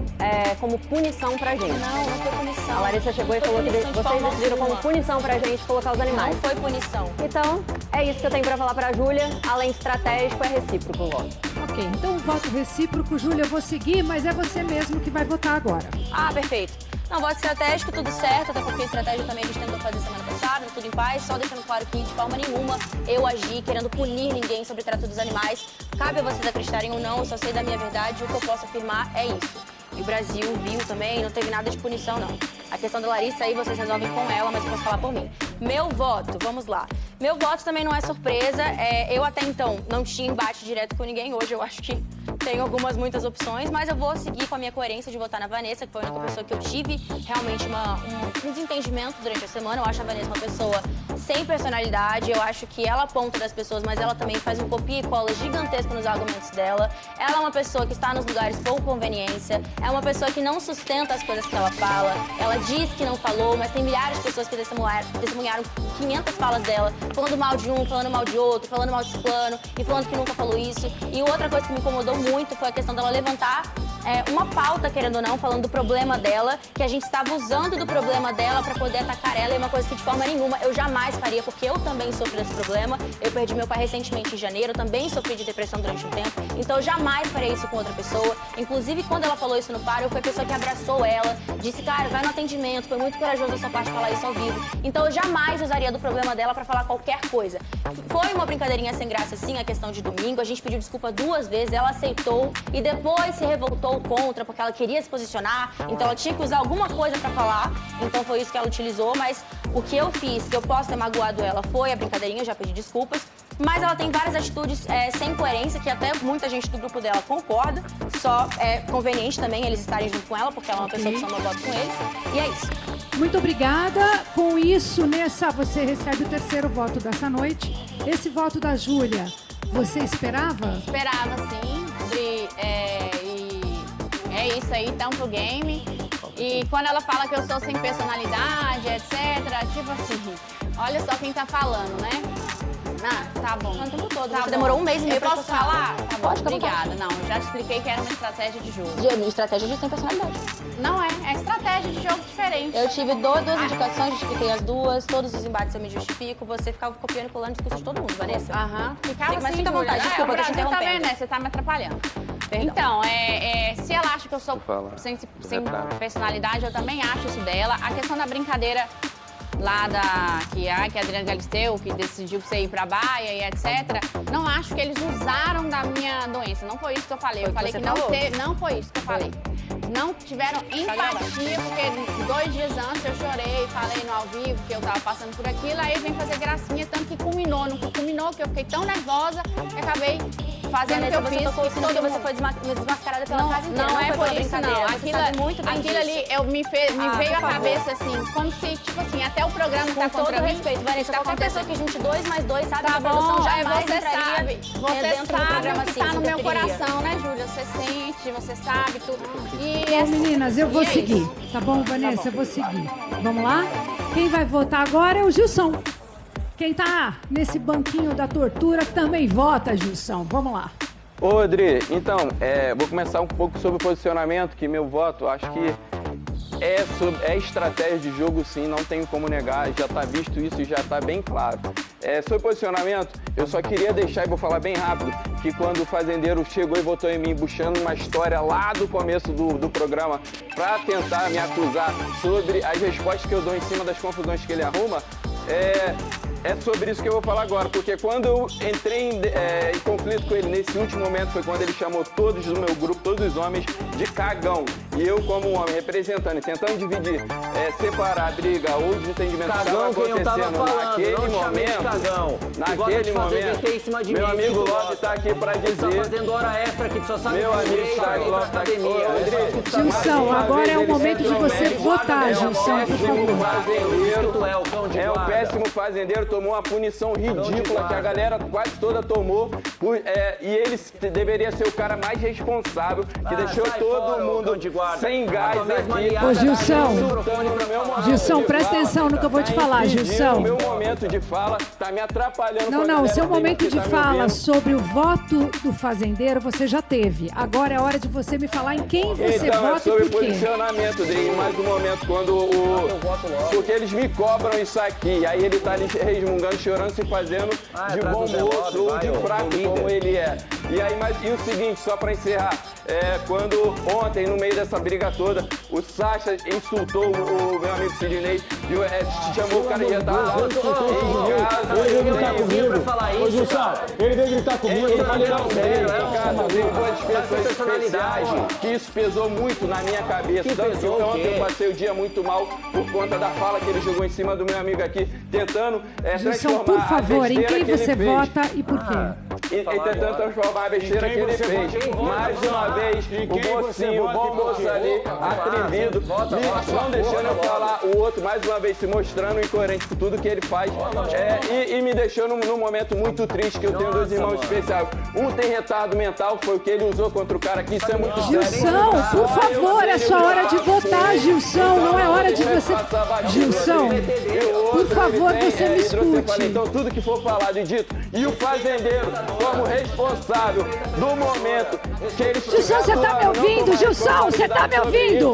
como punição pra gente. Não foi punição. A Larissa chegou e falou que vocês decidiram como punição pra gente colocar os animais. Não foi punição. Então, é isso que eu tenho pra falar pra Júlia. Além de estratégico, é recíproco o voto. Ok, então voto recíproco, Júlia, eu vou seguir, mas é você mesmo que vai votar agora. Ah, perfeito. Não, voto estratégico, tudo certo, até porque a estratégia também a gente tentou fazer semana passada, tudo em paz, só deixando claro que de forma nenhuma eu agi querendo punir ninguém sobre o trato dos animais. Cabe a vocês acreditarem ou não, eu só sei da minha verdade, o que eu posso afirmar é isso. E o Brasil viu também, não teve nada de punição, não. A questão da Larissa aí vocês resolvem com ela, mas eu posso falar por mim. Meu voto, vamos lá. Meu voto também não é surpresa, eu até então não tinha embate direto com ninguém, hoje eu acho que tenho muitas opções, mas eu vou seguir com a minha coerência de votar na Vanessa, que foi a única pessoa que eu tive realmente um desentendimento durante a semana. Eu acho a Vanessa uma pessoa sem personalidade, eu acho que ela aponta das pessoas, mas ela também faz um copia e cola gigantesco nos argumentos dela. Ela é uma pessoa que está nos lugares por conveniência, é uma pessoa que não sustenta as coisas que ela fala, ela diz que não falou, mas tem milhares de pessoas que testemunharam 500 falas dela, falando mal de um, falando mal de outro, falando mal de plano e falando que nunca falou isso. E outra coisa que me incomodou muito foi a questão dela levantar uma pauta, querendo ou não, falando do problema dela, que a gente estava usando do problema dela para poder atacar ela, e uma coisa que de forma nenhuma eu jamais faria, porque eu também sofri desse problema. Eu perdi meu pai recentemente em janeiro, eu também sofri de depressão durante um tempo, então eu jamais faria isso com outra pessoa. Inclusive, quando ela falou isso no Faro, eu fui a pessoa que abraçou ela, disse, cara, vai no atendimento, foi muito corajoso da sua parte falar isso ao vivo. Então eu jamais usaria do problema dela para falar qualquer coisa. Foi uma brincadeirinha sem graça, sim, a questão de domingo, a gente pediu desculpa 2 vezes, ela aceitou e depois se revoltou contra, porque ela queria se posicionar, então ela tinha que usar alguma coisa pra falar, então foi isso que ela utilizou, mas o que eu fiz, que eu posso ter magoado ela, foi a brincadeirinha, eu já pedi desculpas, mas ela tem várias atitudes sem coerência, que até muita gente do grupo dela concorda, só é conveniente também eles estarem junto com ela, porque ela é uma pessoa que só não vota com eles, e é isso. Muito obrigada. Com isso, Nessa, você recebe o 3º voto dessa noite. Esse voto da Júlia, você esperava? Esperava, sim. É isso aí, tampa o game. E quando ela fala que eu sou sem personalidade, etc., tipo assim, olha só quem tá falando, né? Ah, tá bom. O tempo todo. Tá Você bom. demorou um mês e meio pra posso falar? Tá bom, Pode, obrigada. Não, eu já te expliquei que era uma estratégia de jogo. Estratégia de sem personalidade. Não é estratégia de jogo diferente. Eu tive duas indicações, justifiquei as duas, todos os embates eu me justifico, você ficava copiando e colando o discurso de todo mundo, Vanessa. Aham. Ficava Mas assim, fica à vontade, Júlia. desculpa, O eu tô te Brasil tá interrompendo. vendo, né? Você tá me atrapalhando. Perdão. Então, se ela acha que eu sou sem personalidade, eu também acho isso dela. A questão da brincadeira lá que a Adriana Galisteu, que decidiu você ir pra Baia e etc. Não acho que eles usaram da minha doença. Não foi isso que eu falei. Eu falei que não teve. Não foi isso que eu falei. Não tiveram empatia, porque 2 dias antes eu chorei, falei no ao vivo que eu tava passando por aquilo, aí vem fazer gracinha, tanto que culminou. Não culminou, que eu fiquei tão nervosa que acabei fazendo o que eu fiz. Porque você foi desmascarada pela casa inteira. Não é por isso, não. Aquilo ali me veio à por cabeça assim, como se, tipo assim, até o programa tá com todo contra mim. respeito, Vanessa, qualquer pessoa que junte 2 mais 2 sabe que Tá a produção bom, jamais você entraria sabe. Você dentro do sabe programa o que assim. tá no meu interferiria. coração, né, Júlia? Você sente, você sabe tudo. E Bom, meninas, eu vou e é seguir. isso. Tá bom, Vanessa? Eu vou seguir. Vamos lá? Quem vai votar agora é o Gilson. Quem tá nesse banquinho da tortura também vota, Gilson. Vamos lá. Ô, Adri, então, vou começar um pouco sobre o posicionamento, que meu voto, acho que é estratégia de jogo, sim, não tenho como negar, já tá visto isso e já tá bem claro. Sobre posicionamento, eu só queria deixar, e vou falar bem rápido, que quando o fazendeiro chegou e votou em mim, buscando uma história lá do começo do programa, pra tentar me acusar sobre as respostas que eu dou em cima das confusões que ele arruma, é sobre isso que eu vou falar agora, porque quando eu entrei em conflito com ele nesse último momento foi quando ele chamou todos do meu grupo, todos os homens, de cagão. E eu, como um homem representando e tentando dividir, separar a briga ou desentendimento que estava acontecendo naquele momento. Naquele momento, meu amigo Love está aqui para dizer. Tá fazendo hora extra aqui, só sabe meu amigo Love está aqui. Gilson, agora é o momento de você votar, Gilson, por favor. É o péssimo fazendeiro, tomou uma punição ridícula que a galera quase toda tomou e ele deveria ser o cara mais responsável, que deixou todo mundo sem gás aqui. Ô, Gilson, presta atenção no que eu vou te falar, Gilson. O meu momento de fala tá me atrapalhando. Não, o seu momento de fala sobre o voto do fazendeiro você já teve. Agora é hora de você me falar em quem você vota e por quê. Sobre posicionamento dele, mais um momento quando porque eles me cobram isso aqui, aí ele tá ali resmungando, chorando, se fazendo de bom moço ou de fraco como ele é. E aí, e o seguinte, só pra encerrar, quando ontem, no meio dessa briga toda, o Sacha insultou o meu amigo Sidney e chamou o cara e já tava em casa. Ele veio gritar comigo. Ô, Gilson, ele veio gritar comigo, eu falei não sério. Tem duas pessoas especiais que isso pesou muito na minha cabeça. Então ontem eu passei o dia muito mal por conta da fala que ele jogou em cima do meu amigo aqui, tentando Gilson, por favor, em quem você vota e por quê? E tentando transformar a besteira que ele fez. Mais uma vez, o mocinho, o bom moço ali, atrevido, não deixando eu falar, o outro mais uma vez se mostrando incoerente por tudo que ele faz e me deixou num momento muito triste, que eu tenho 2 irmãos especiais. Um tem retardo mental, foi o que ele usou contra o cara aqui, isso é muito sério. Gilson, por favor, é sua hora de votar, Gilson, não é hora de você... Gilson, por favor, você me escute. Então tudo que for falado e dito, e o fazendeiro como responsável do momento Gilson, você tá me ouvindo? Gilson, você tá me ouvindo?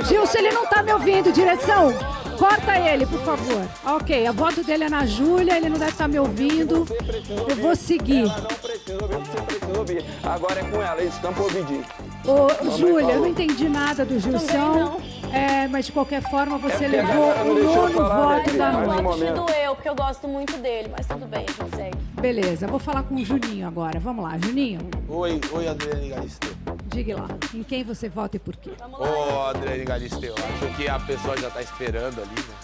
Gilson, ele não tá me ouvindo. Direção, corta ele, por favor. Ok, a voto dele é na Júlia, ele não deve estar me ouvindo. Eu vou seguir. Não precisa ouvir o que você precisa ouvir. Agora é com ela, isso, não pode ouvir. Ô, Júlia, eu não entendi nada do Gilson. Mas de qualquer forma você levou o 9º voto da noite. Te doeu, porque eu gosto muito dele, mas tudo bem, a gente segue. Beleza, vou falar com o Juninho agora. Vamos lá, Juninho. Oi, Adriane Galisteu. Diga lá, em quem você vota e por quê? Ô, Adriane Galisteu, acho que a pessoa já tá esperando ali, né?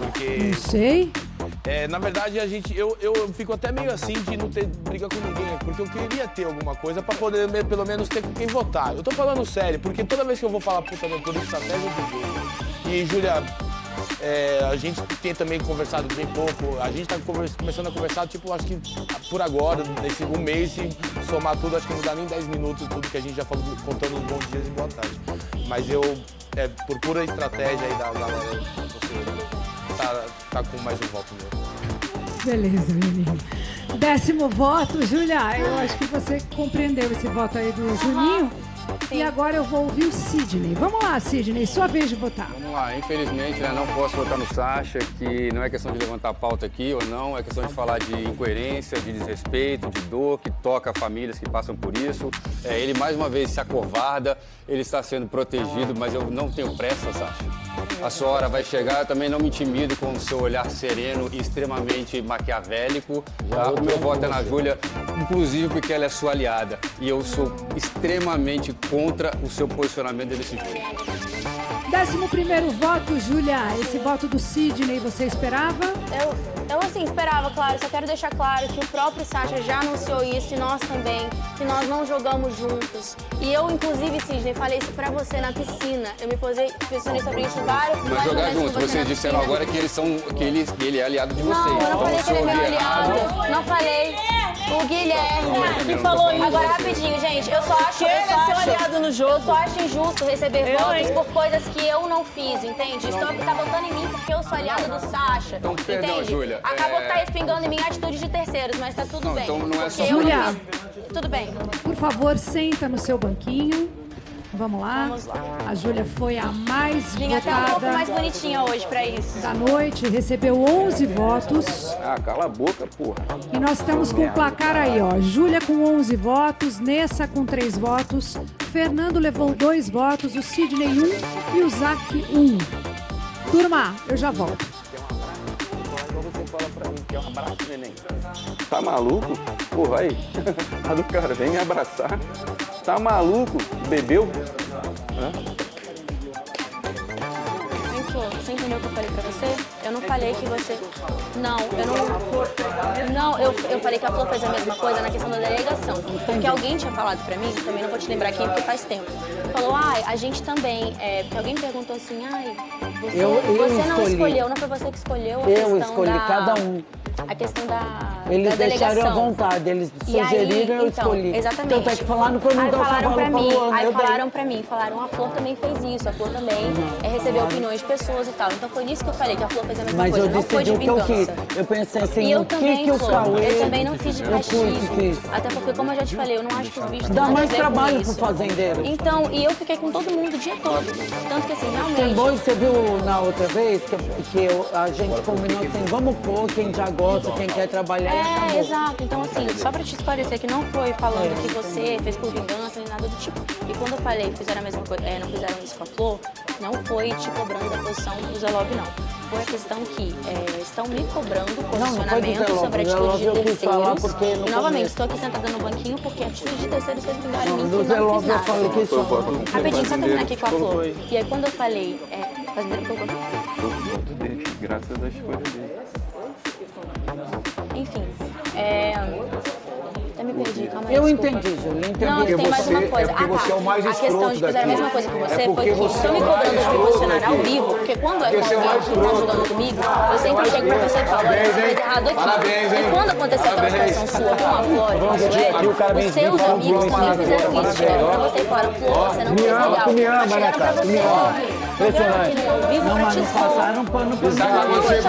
Porque... Não sei. Na verdade, eu fico até meio assim de não ter briga com ninguém, porque eu queria ter alguma coisa pra poder, pelo menos, ter com quem votar. Eu tô falando sério, porque toda vez que eu vou falar puta meu por estratégia, eu digo. E, Júlia, a gente tem também conversado bem pouco, a gente tá começando a conversar, tipo, acho que por agora, nesse um mês, se somar tudo, acho que não dá nem 10 minutos tudo que a gente já falou, contando os bons dias e boa tarde. Mas por pura estratégia aí da galera, você tá com mais um voto meu. Beleza, menino. 10º voto, Júlia, eu acho que você compreendeu esse voto aí do Juninho. Sim. E agora eu vou ouvir o Sidney. Vamos lá, Sidney, sua vez de votar. Vamos lá, infelizmente, né, não posso votar no Sacha, que não é questão de levantar a pauta aqui ou não, é questão de falar de incoerência, de desrespeito, de dor, que toca famílias que passam por isso. Ele mais uma vez se acovarda, ele está sendo protegido, mas eu não tenho pressa, Sacha. A sua hora vai chegar, eu também não me intimido com o seu olhar sereno e extremamente maquiavélico. Tá? O meu voto é na Júlia, inclusive porque ela é sua aliada. E eu sou extremamente contra o seu posicionamento desse jogo. 11º voto, Júlia. Esse voto do Sidney, você esperava? Eu assim, esperava, claro. Só quero deixar claro que o próprio Sacha já anunciou isso, e nós também, que nós não jogamos juntos. E eu, inclusive, Sidney, falei isso pra você na piscina. Eu me posicionei sobre isso vários Mas jogar juntos, vocês disseram agora que ele é aliado de vocês. Não, eu não falei que ele é meu aliado. Não falei. O Guilherme. Que falou isso. Agora, rapidinho, gente. Eu só acho aliado no jogo. Eu só acho injusto receber votos por coisas que eu não fiz, entende? Estão tá votando em mim porque eu sou aliada do Sacha. Então, perdão, Júlia. Acabou que tá respingando em mim atitudes de terceiros, mas tá tudo bem. Então não é só Júlia. Tudo bem. Por favor, senta no seu banquinho. Vamos lá. Vamos lá. A Júlia foi a mais Vim até um pouco votada mais bonitinha hoje pra isso. da noite, recebeu 11 votos. Ah, cala a boca, porra. E nós estamos com o placar aí, ó. Júlia com 11 votos, Nessa com 3 votos, Fernando levou 2 votos, o Sidney 1 e o Zac 1. Turma, eu já volto. Você fala pra mim que é um abraço, neném. Tá maluco? Pô, vai. A do cara, vem me abraçar. Tá maluco? Bebeu? Você entendeu o que eu falei pra você? Eu não falei que você... Não, eu falei que a Flor fez a mesma coisa na questão da delegação. Porque alguém tinha falado pra mim, também não vou te lembrar quem, porque faz tempo. Falou, a gente também... porque alguém perguntou assim, você não escolheu, não foi você que escolheu a questão escolhi, cada um. A questão Eles da deixaram delegação. à vontade, eles sugeriram e eu escolhi. Exatamente. Tanto é que falaram quando Aí não falaram pra mim, dei. falaram, a Flor também fez isso, a Flor também recebeu opiniões de pessoas e tal. Então foi nisso que eu falei, que a Flor fez a mesma Mas coisa, eu não foi de decidi o que eu vingança. quis. Eu pensei assim, E eu o também, que o Flor, Cauê... eu também não fiz de castigo. Até porque, como eu já te falei, eu não acho que os bichos Dá têm nada a mais ver com trabalho isso. pro fazendeiro. Então, e eu fiquei com todo mundo o dia todo. Tanto que assim, realmente... Tem boi, você viu na outra vez a gente combinou assim, vamos pôr quem já gosta, quem quer trabalhar e acabou. Exato. Então, assim, só pra te esclarecer que não foi falando que você fez por vingança nem nada do tipo. E quando eu falei que fizeram a mesma coisa, não fizeram isso com a Flor, não foi te cobrando da posição do Zé Love, não. Foi a questão que estão me cobrando posicionamento sobre a atitude de terceiros. E novamente, estou aqui sentada no banquinho porque a atitude de terceiros fez vingar em mim que não fiz nada. Rapidinho, só terminar aqui com a Flor. E aí quando eu falei, fazendeiro que eu voto dele, graças às coisas dele. Enfim, eu me perdi, calma aí. Eu entendi, Júlia, entendi. Não, tem mais uma coisa. Você é o mais a questão de que fizeram a mesma coisa com você foi que estão me cobrando de me posicionar ao vivo, porque quando é você tá jogando comigo, eu sempre chego pra você e falo, você fez errado aqui. E quando aconteceu aquela situação sua com a Flor, os seus amigos também fizeram isso, chegaram pra você e falaram, Flor, você não fez legal. Tu me ama, né, Chegaram pra cara? Tu me você, ama. Não, mas não passaram pano pra Sabe vocês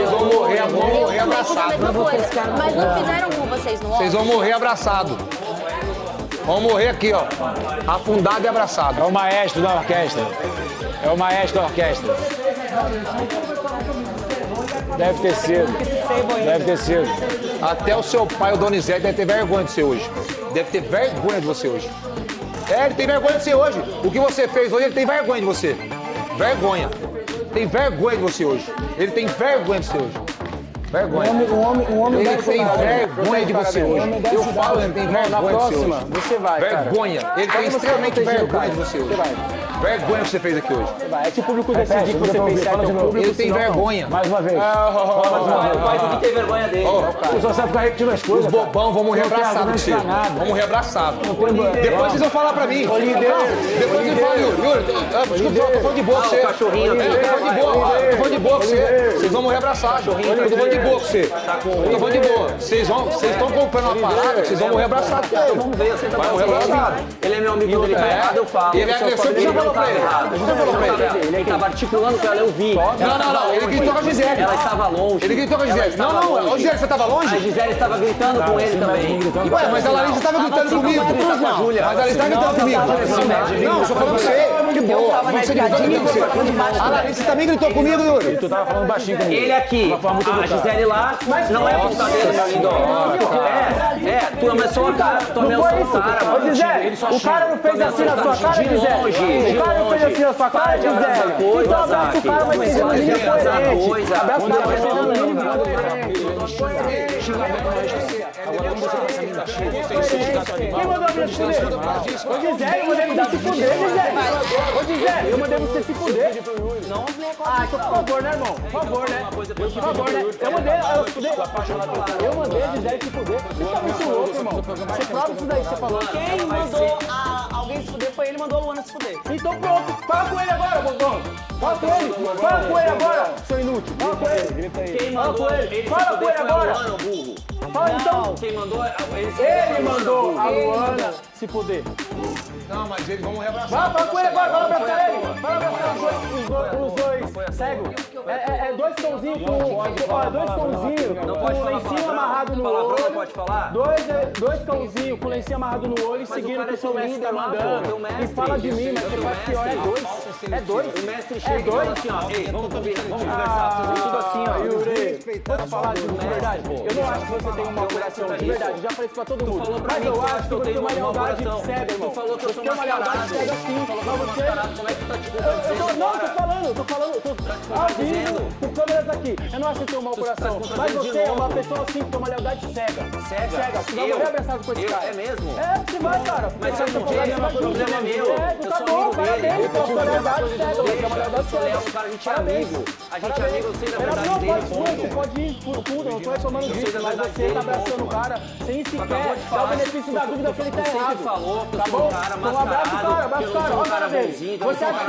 vão morrer abraçados. Mas não fizeram com vocês no Vocês vão morrer abraçados. Vamos morrer aqui, ó. Afundado e abraçado. É o maestro da orquestra. É o maestro da orquestra. Deve ter sido. Deve ter sido. Até o seu pai, o Donizete, deve ter vergonha de você hoje. Deve ter vergonha de você hoje. É, ele tem vergonha de você hoje. O que você fez hoje, ele tem vergonha de você. Vergonha. Tem vergonha de você hoje. Ele tem vergonha de você hoje. Vergonha. Um homem ele tem vergonha de você hoje. Eu falo, ele tem vergonha de você hoje. Você vai, vergonha. Cara. Ele tem extremamente vergonha de você hoje. Você vai. Vergonha que você fez aqui hoje. É que o público decidir que você fez certo. Ele tem vergonha. Mais uma vez. O pai tem que ter vergonha dele. O só sabe ficar repetindo as coisas. Os bobão vão morrer abraçados com você. Vão morrer abraçados. Depois vocês vão falar pra mim. Depois vocês falam, Yuri, desculpa, eu tô falando de boa com você. O cachorrinho aqui. Eu tô falando de boa com você. Vocês vão morrer abraçados. Eu tô falando de boa com você. Eu tô falando de boa. Vocês estão comprando uma parada, vocês vão morrer abraçados. Vamos ver, você tá vai morrer abraçado. Ele é meu amigo, ele tá errado, eu falo. Ele agressou, você já falou pra ele. Ele estava articulando com ela, eu vi. Não, ele gritou com a Gisele. Ela estava longe. Ele gritou com a Gisele. Não, ô Gisele, você estava longe? A Gisele estava gritando com ele também. Ué, mas a Larissa estava gritando comigo. Mas a Larissa estava gritando comigo. Não, eu só falando com você. De boa. Você gritou com você. A Larissa também gritou comigo, Yuri. Tu tava falando baixinho comigo. Ele aqui, a Gisele lá, não é putadeiro, meu lindo. Tu amassou a cara, tu amassou a cara. Ô, Gisele, o cara não fez assim na sua cara, Gisele? O cara não fez assim na sua cara, Gisele? Então abraça o cara, mas você não liga coerente. Abraça o cara, mas você não liga. Agora vamos você essa mina cheia. Quem mandou a mina se fuder? Ô, Gisele, eu mandei você se fuder, Gisele. Ô, Gisele, eu mandei você se fuder. Ah, então por favor, né, irmão? Por favor, né? Por favor, né? Eu mandei ela se fuder. Eu mandei a Gisele se fuder. Você tá muito louco, irmão. Você prova isso daí, você falou. Quem mandou alguém se fuder foi ele, mandou a Luana se fuder. Então pronto, fala com ele agora, bobão. Fala com ele. Fala com ele agora, seu inútil. Fala com ele. Fala com ele. Fala com ele agora. Fala então. Quem mandou ele mandou a Luana se fuder. Não, mas eles vão morrer abraçados. Fala com ele agora, fala abraçar ele. Fala abraçar os dois cego. É dois tãozinhos com... dois tãozinhos com lencinho amarrado no olho. Pode falar? Dois tãozinhos com lencinho amarrado no olho e seguindo o que o seu mestre tá mandando. E fala de mim, mas você faz pior, é dois. É dois. O mestre chega e fala assim, ó, ei, vamos conversar, tudo assim, ó. Yuri, posso falar de verdade? Eu não acho que você tem uma coração de verdade, já falei isso pra todo mundo. Mas eu acho que você tem uma lealdade cega, irmão. Tu falou que eu sou uma lealdade cega sim. Como é que tu tá te contradizendo? Não, tô falando, ao vivo, com câmeras aqui. Eu não acho que você tem um mau coração, mas você é uma pessoa assim que tem uma lealdade cega. Cega? Você vai morrer abraçado com esse cara. É mesmo? É, você vai, cara. Mas se eu não tinha, o problema é meu. Tu tá bom, parabéns, pela sua lealdade cega. Você é uma lealdade cega. Cara, a gente é amigo. A gente é amigo, eu sei da verdade dele. Não, pode ir por tudo, não tô reclamando disso, mas você tá abraçando o cara sem sequer dar o benefício da dúvida que ele tá errado. Tá bom? Então abraça o cara, olha cara dele. Você acha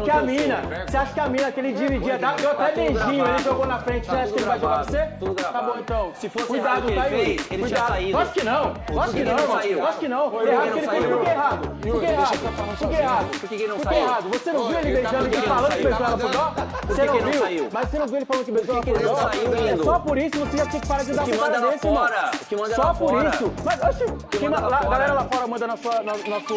que a mina, você acha que a mina que ele dividia, deu até beijinho, ele jogou na frente, você acha que ele vai jogar você? Tá bom, então. Se fosse errado o que ele fez, ele tinha saído. Acho que não, irmão. Acho que não. Errado que ele fez, por que errado? Por que errado? Por que ele não saiu? Você não viu ele beijando e falando que beijou ela por dó? Você não viu? Mas você não viu ele falando que beijou ela por dó? É só por isso você já tinha que parar de dar uma cara desse, irmão. Só por isso. Mas, oxe, a galera lá fora manda na sua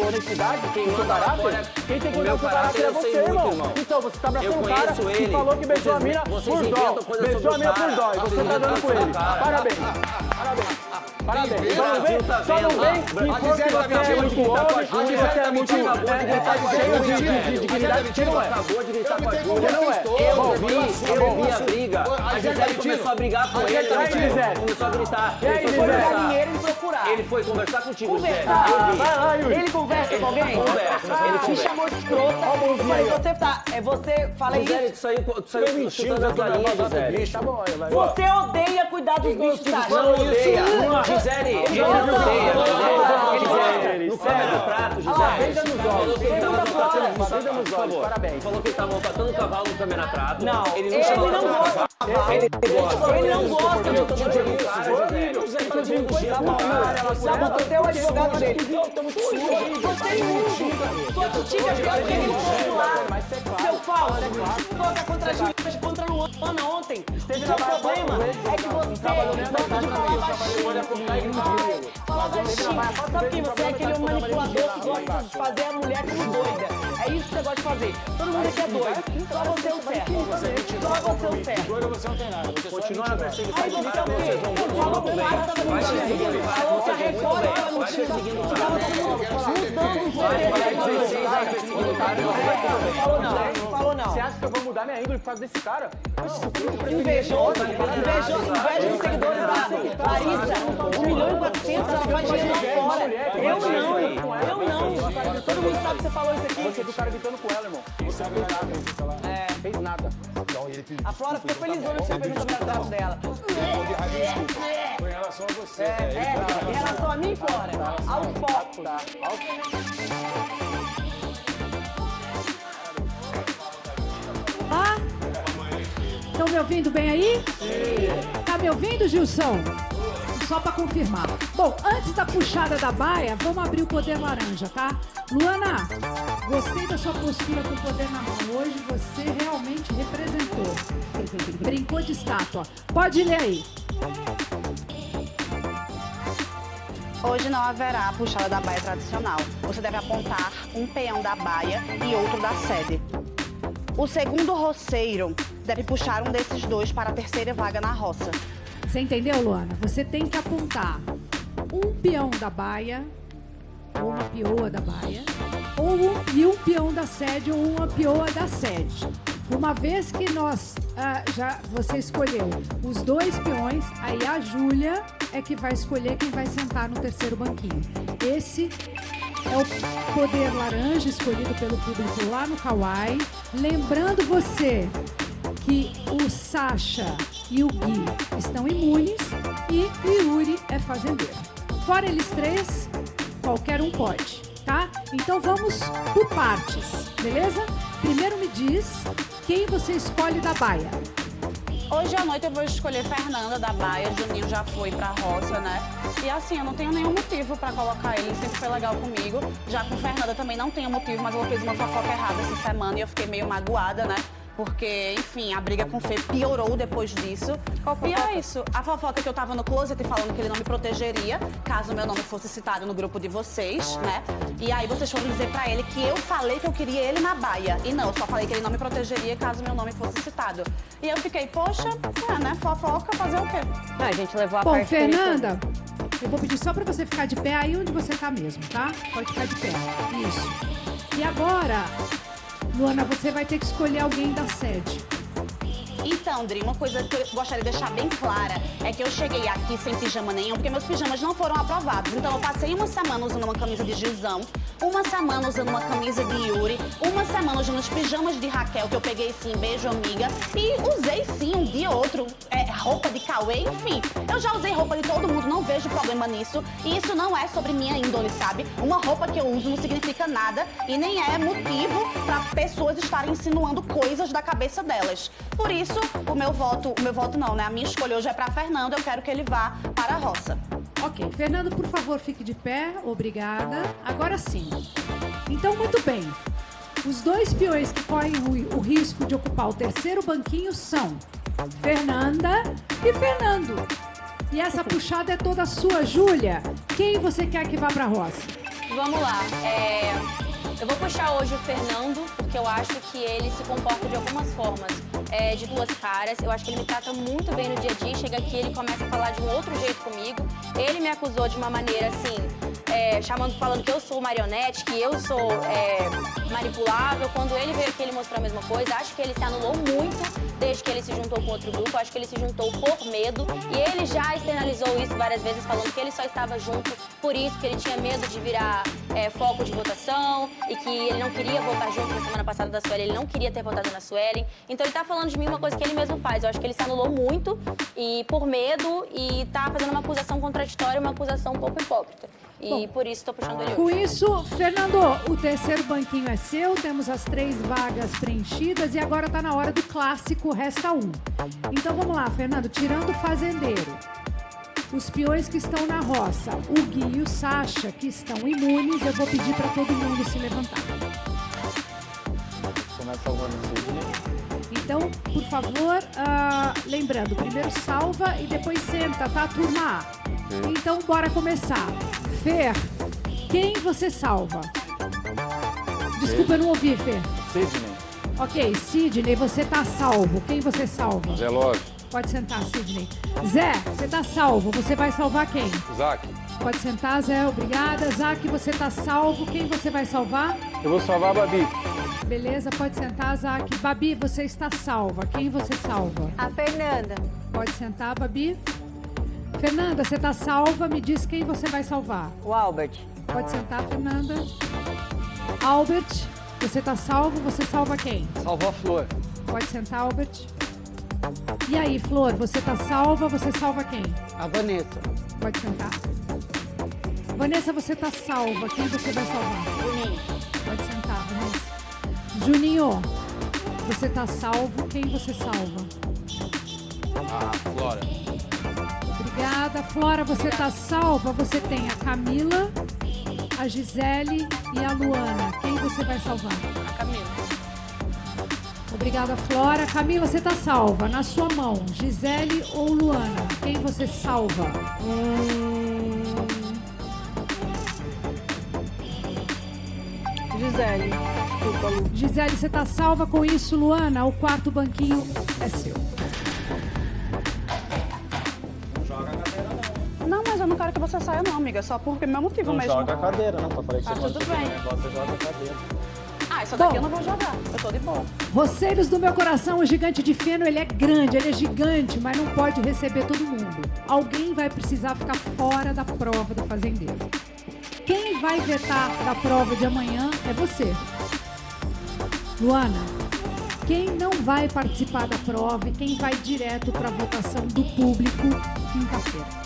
honestidade, no seu caráter? Quem tem que olhar o seu caráter é você, irmão. Então, você tá abraçando um cara que falou que beijou a mina por dó. Beijou a mina por dó e você tá dando com ele. Parabéns. Só não vem que for que você é muito homem, que você é muito cheio de dignidade, que não é. Acabou de gritar com a Júlia. Não é. Eu vi a briga. A Gisele começou a brigar com ele. Começou a gritar. Ele foi pegar dinheiro e procurar. Ele foi conversar contigo, Gisele. Vai lá, Yuri. Ele conversa com alguém? Ele te chamou de escrota. Você fala isso. Gisele, tu saiu mentindo da tua linha, Gisele. Tá bom, vai. Você odeia cuidar dos bichos, tá? Não odeia. Gisele, ele não odeia. Não come no prato, Gisele. Falou que ele tava montando. Parabéns. Falou que ele tava montando um cavalo no cameratrato. Não, ele ele chamou não ela pra gosta. casar. Ele não gosta de todo mundo de cara, Você é o advogado dele. Você é sua titica é pior que ele no ar. Seu falso. Colocar contra a Júlia, mas contra a Luana ontem. O seu problema é que você gosta de falar baixinho. falar baixinho. Sabe quem você é? Aquele manipulador que gosta de fazer a mulher como doida. É isso que você gosta de fazer. Todo mundo aqui é doido. Só você é o certo. Só você é o certo. Doido você não tem nada. Você continua na perseguição. Aí você é o quê? Eu falo com o cara tava mentindo. Falou que a Record tava mentindo. Tu tava Falou não. Você acha que eu vou mudar minha índole por causa desse cara? Invejoso de seguidores da Larissa, 1.400.000, ela vai dinheiro lá fora. Eu não. Todo mundo sabe que você falou isso aqui. Você viu o cara gritando com ela, irmão. Não sabe nada, fez nada. A Flora ficou felizona que você fez o comentário dela. Foi em relação a você. Em relação a mim, Flora, ao foco. Ah, estão me ouvindo bem aí? Sim. Tá me ouvindo, Gilson? Só pra confirmar. Bom, antes da puxada da baia, vamos abrir o poder laranja, tá? Luana, gostei da sua postura com o poder na mão. Hoje você realmente representou. Brincou de estátua. Pode ler aí. Hoje não haverá a puxada da baia tradicional. Você deve apontar um peão da baia e outro da sede. O segundo roceiro deve puxar um desses dois para a terceira vaga na roça. Você entendeu, Luana? Você tem que apontar um peão da baia, ou uma peoa da baia, e um peão da sede ou uma peoa da sede. Uma vez que você escolheu os dois peões, aí a Júlia é que vai escolher quem vai sentar no terceiro banquinho. Esse é o poder laranja escolhido pelo público lá no Kawaii. Lembrando você que o Sasha e o Gui estão imunes e o Yuri é fazendeiro. Fora eles três, qualquer um pode, tá? Então vamos por partes, beleza? Primeiro me diz quem você escolhe da baia. Hoje à noite eu vou escolher Fernanda da baia. Juninho já foi pra roça, né? E assim, eu não tenho nenhum motivo pra colocar ele. Sempre foi legal comigo. Já com Fernanda também não tenho motivo, mas ela fez uma fofoca errada essa semana e eu fiquei meio magoada, né? Porque, enfim, a briga com o Fê piorou depois disso. E é isso. A fofoca que eu tava no closet falando que ele não me protegeria caso meu nome fosse citado no grupo de vocês, né? E aí vocês foram dizer pra ele que eu falei que eu queria ele na baia. E não, eu só falei que ele não me protegeria caso meu nome fosse citado. E eu fiquei, poxa, né? Fofoca, fazer o quê? A gente levou a Bom, parte Fernanda, eu vou pedir só pra você ficar de pé aí onde você tá mesmo, tá? Pode ficar de pé. Isso. E agora, Luana, você vai ter que escolher alguém da sede. Então, Dri, uma coisa que eu gostaria de deixar bem clara é que eu cheguei aqui sem pijama nenhum, porque meus pijamas não foram aprovados. Então eu passei uma semana usando uma camisa de Gilzão, uma semana usando uma camisa de Yuri, uma semana usando os pijamas de Raquel, que eu peguei sim, beijo amiga, e usei sim um dia ou outro, roupa de Cauê, enfim. Eu já usei roupa de todo mundo, não vejo problema nisso. E isso não é sobre minha índole, sabe? Uma roupa que eu uso não significa nada e nem é motivo pra pessoas estarem insinuando coisas da cabeça delas. Por isso, o meu voto não, né? A minha escolha hoje é pra Fernando, eu quero que ele vá para a roça. Ok, Fernando, por favor, fique de pé, obrigada. Agora sim. Então, muito bem. Os dois peões que correm o risco de ocupar o terceiro banquinho são Fernanda e Fernando. E essa puxada é toda sua, Júlia. Quem você quer que vá pra roça? Vamos lá. Eu vou puxar hoje o Fernando, porque eu acho que ele se comporta de algumas formas de duas caras. Eu acho que ele me trata muito bem no dia a dia. Chega aqui, ele começa a falar de um outro jeito comigo. Ele me acusou de uma maneira assim, falando que eu sou marionete, que eu sou manipulável. Quando ele veio aqui, ele mostrou a mesma coisa. Acho que ele se anulou muito desde que ele se juntou com outro grupo. Acho que ele se juntou por medo. E ele já externalizou isso várias vezes, falando que ele só estava junto por isso, que ele tinha medo de virar foco de votação e que ele não queria votar junto na semana passada da Suelen, ele não queria ter votado na Suelen. Então ele tá falando de mim uma coisa que ele mesmo faz. Eu acho que ele se anulou muito e por medo e tá fazendo uma acusação contraditória, uma acusação um pouco hipócrita. E bom, por isso tô puxando ele com hoje. Isso, Fernando, o terceiro banquinho é seu, temos as 3 vagas preenchidas e agora tá na hora do clássico, resta 1. Então vamos lá, Fernando, tirando o fazendeiro, os peões que estão na roça, o Gui e o Sasha, que estão imunes, eu vou pedir para todo mundo se levantar. Começa salvando o Sidney. Então, por favor, lembrando, primeiro salva e depois senta, tá, turma? Então, bora começar. Fer, quem você salva? Desculpa, eu não ouvi, Fer. Sidney. Ok, Sidney, você tá salvo. Quem você salva? Zé Love. Pode sentar, Sidney. Zé, você tá salvo. Você vai salvar quem? Zac. Pode sentar, Zé. Obrigada. Zac, você tá salvo. Quem você vai salvar? Eu vou salvar a Babi. Beleza, pode sentar, Zac. Babi, você está salva. Quem você salva? A Fernanda. Pode sentar, Babi. Fernanda, você tá salva. Me diz quem você vai salvar. O Albert. Pode sentar, Fernanda. Albert, você tá salvo. Você salva quem? Salvou a Flor. Pode sentar, Albert. E aí, Flor, você tá salva. Você salva quem? A Vanessa. Pode sentar. Vanessa, você tá salva. Quem você vai salvar? Juninho. Pode sentar, Vanessa. Juninho, você tá salvo. Quem você salva? Flora. Obrigada. Flora, você tá salva. Você tem a Camila, a Gisele e a Luana. Quem você vai salvar? A Camila. Obrigada, Flora. Camila, você tá salva. Na sua mão, Gisele ou Luana? Quem você salva? Gisele. Desculpa, Lu. Gisele, você tá salva com isso, Luana? O quarto banquinho é seu. Não, mas eu não quero que você saia não, amiga. Só porque meu motivo Não mesmo. joga a cadeira, não. Pra falar que Tá você pode tudo fazer bem. um negócio, você joga a cadeira. Ah, isso daqui eu não vou jogar. Eu tô de boa. Roceiros do meu coração, o gigante de feno, ele é grande, ele é gigante, mas não pode receber todo mundo. Alguém vai precisar ficar fora da prova do fazendeiro. Quem vai vetar da prova de amanhã é você. Luana, quem não vai participar da prova e quem vai direto para a votação do público quinta-feira?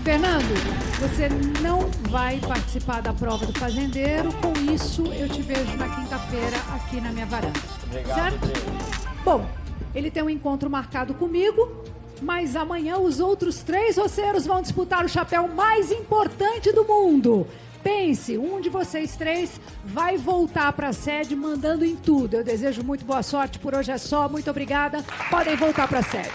Fernando, você não vai participar da prova do fazendeiro. Com isso, eu te vejo na quinta-feira aqui na minha varanda. Obrigado, certo? Bom, ele tem um encontro marcado comigo, mas amanhã os outros 3 roceiros vão disputar o chapéu mais importante do mundo. Pense, um de vocês 3 vai voltar para a sede mandando em tudo. Eu desejo muito boa sorte, por hoje é só. Muito obrigada. Podem voltar para a sede.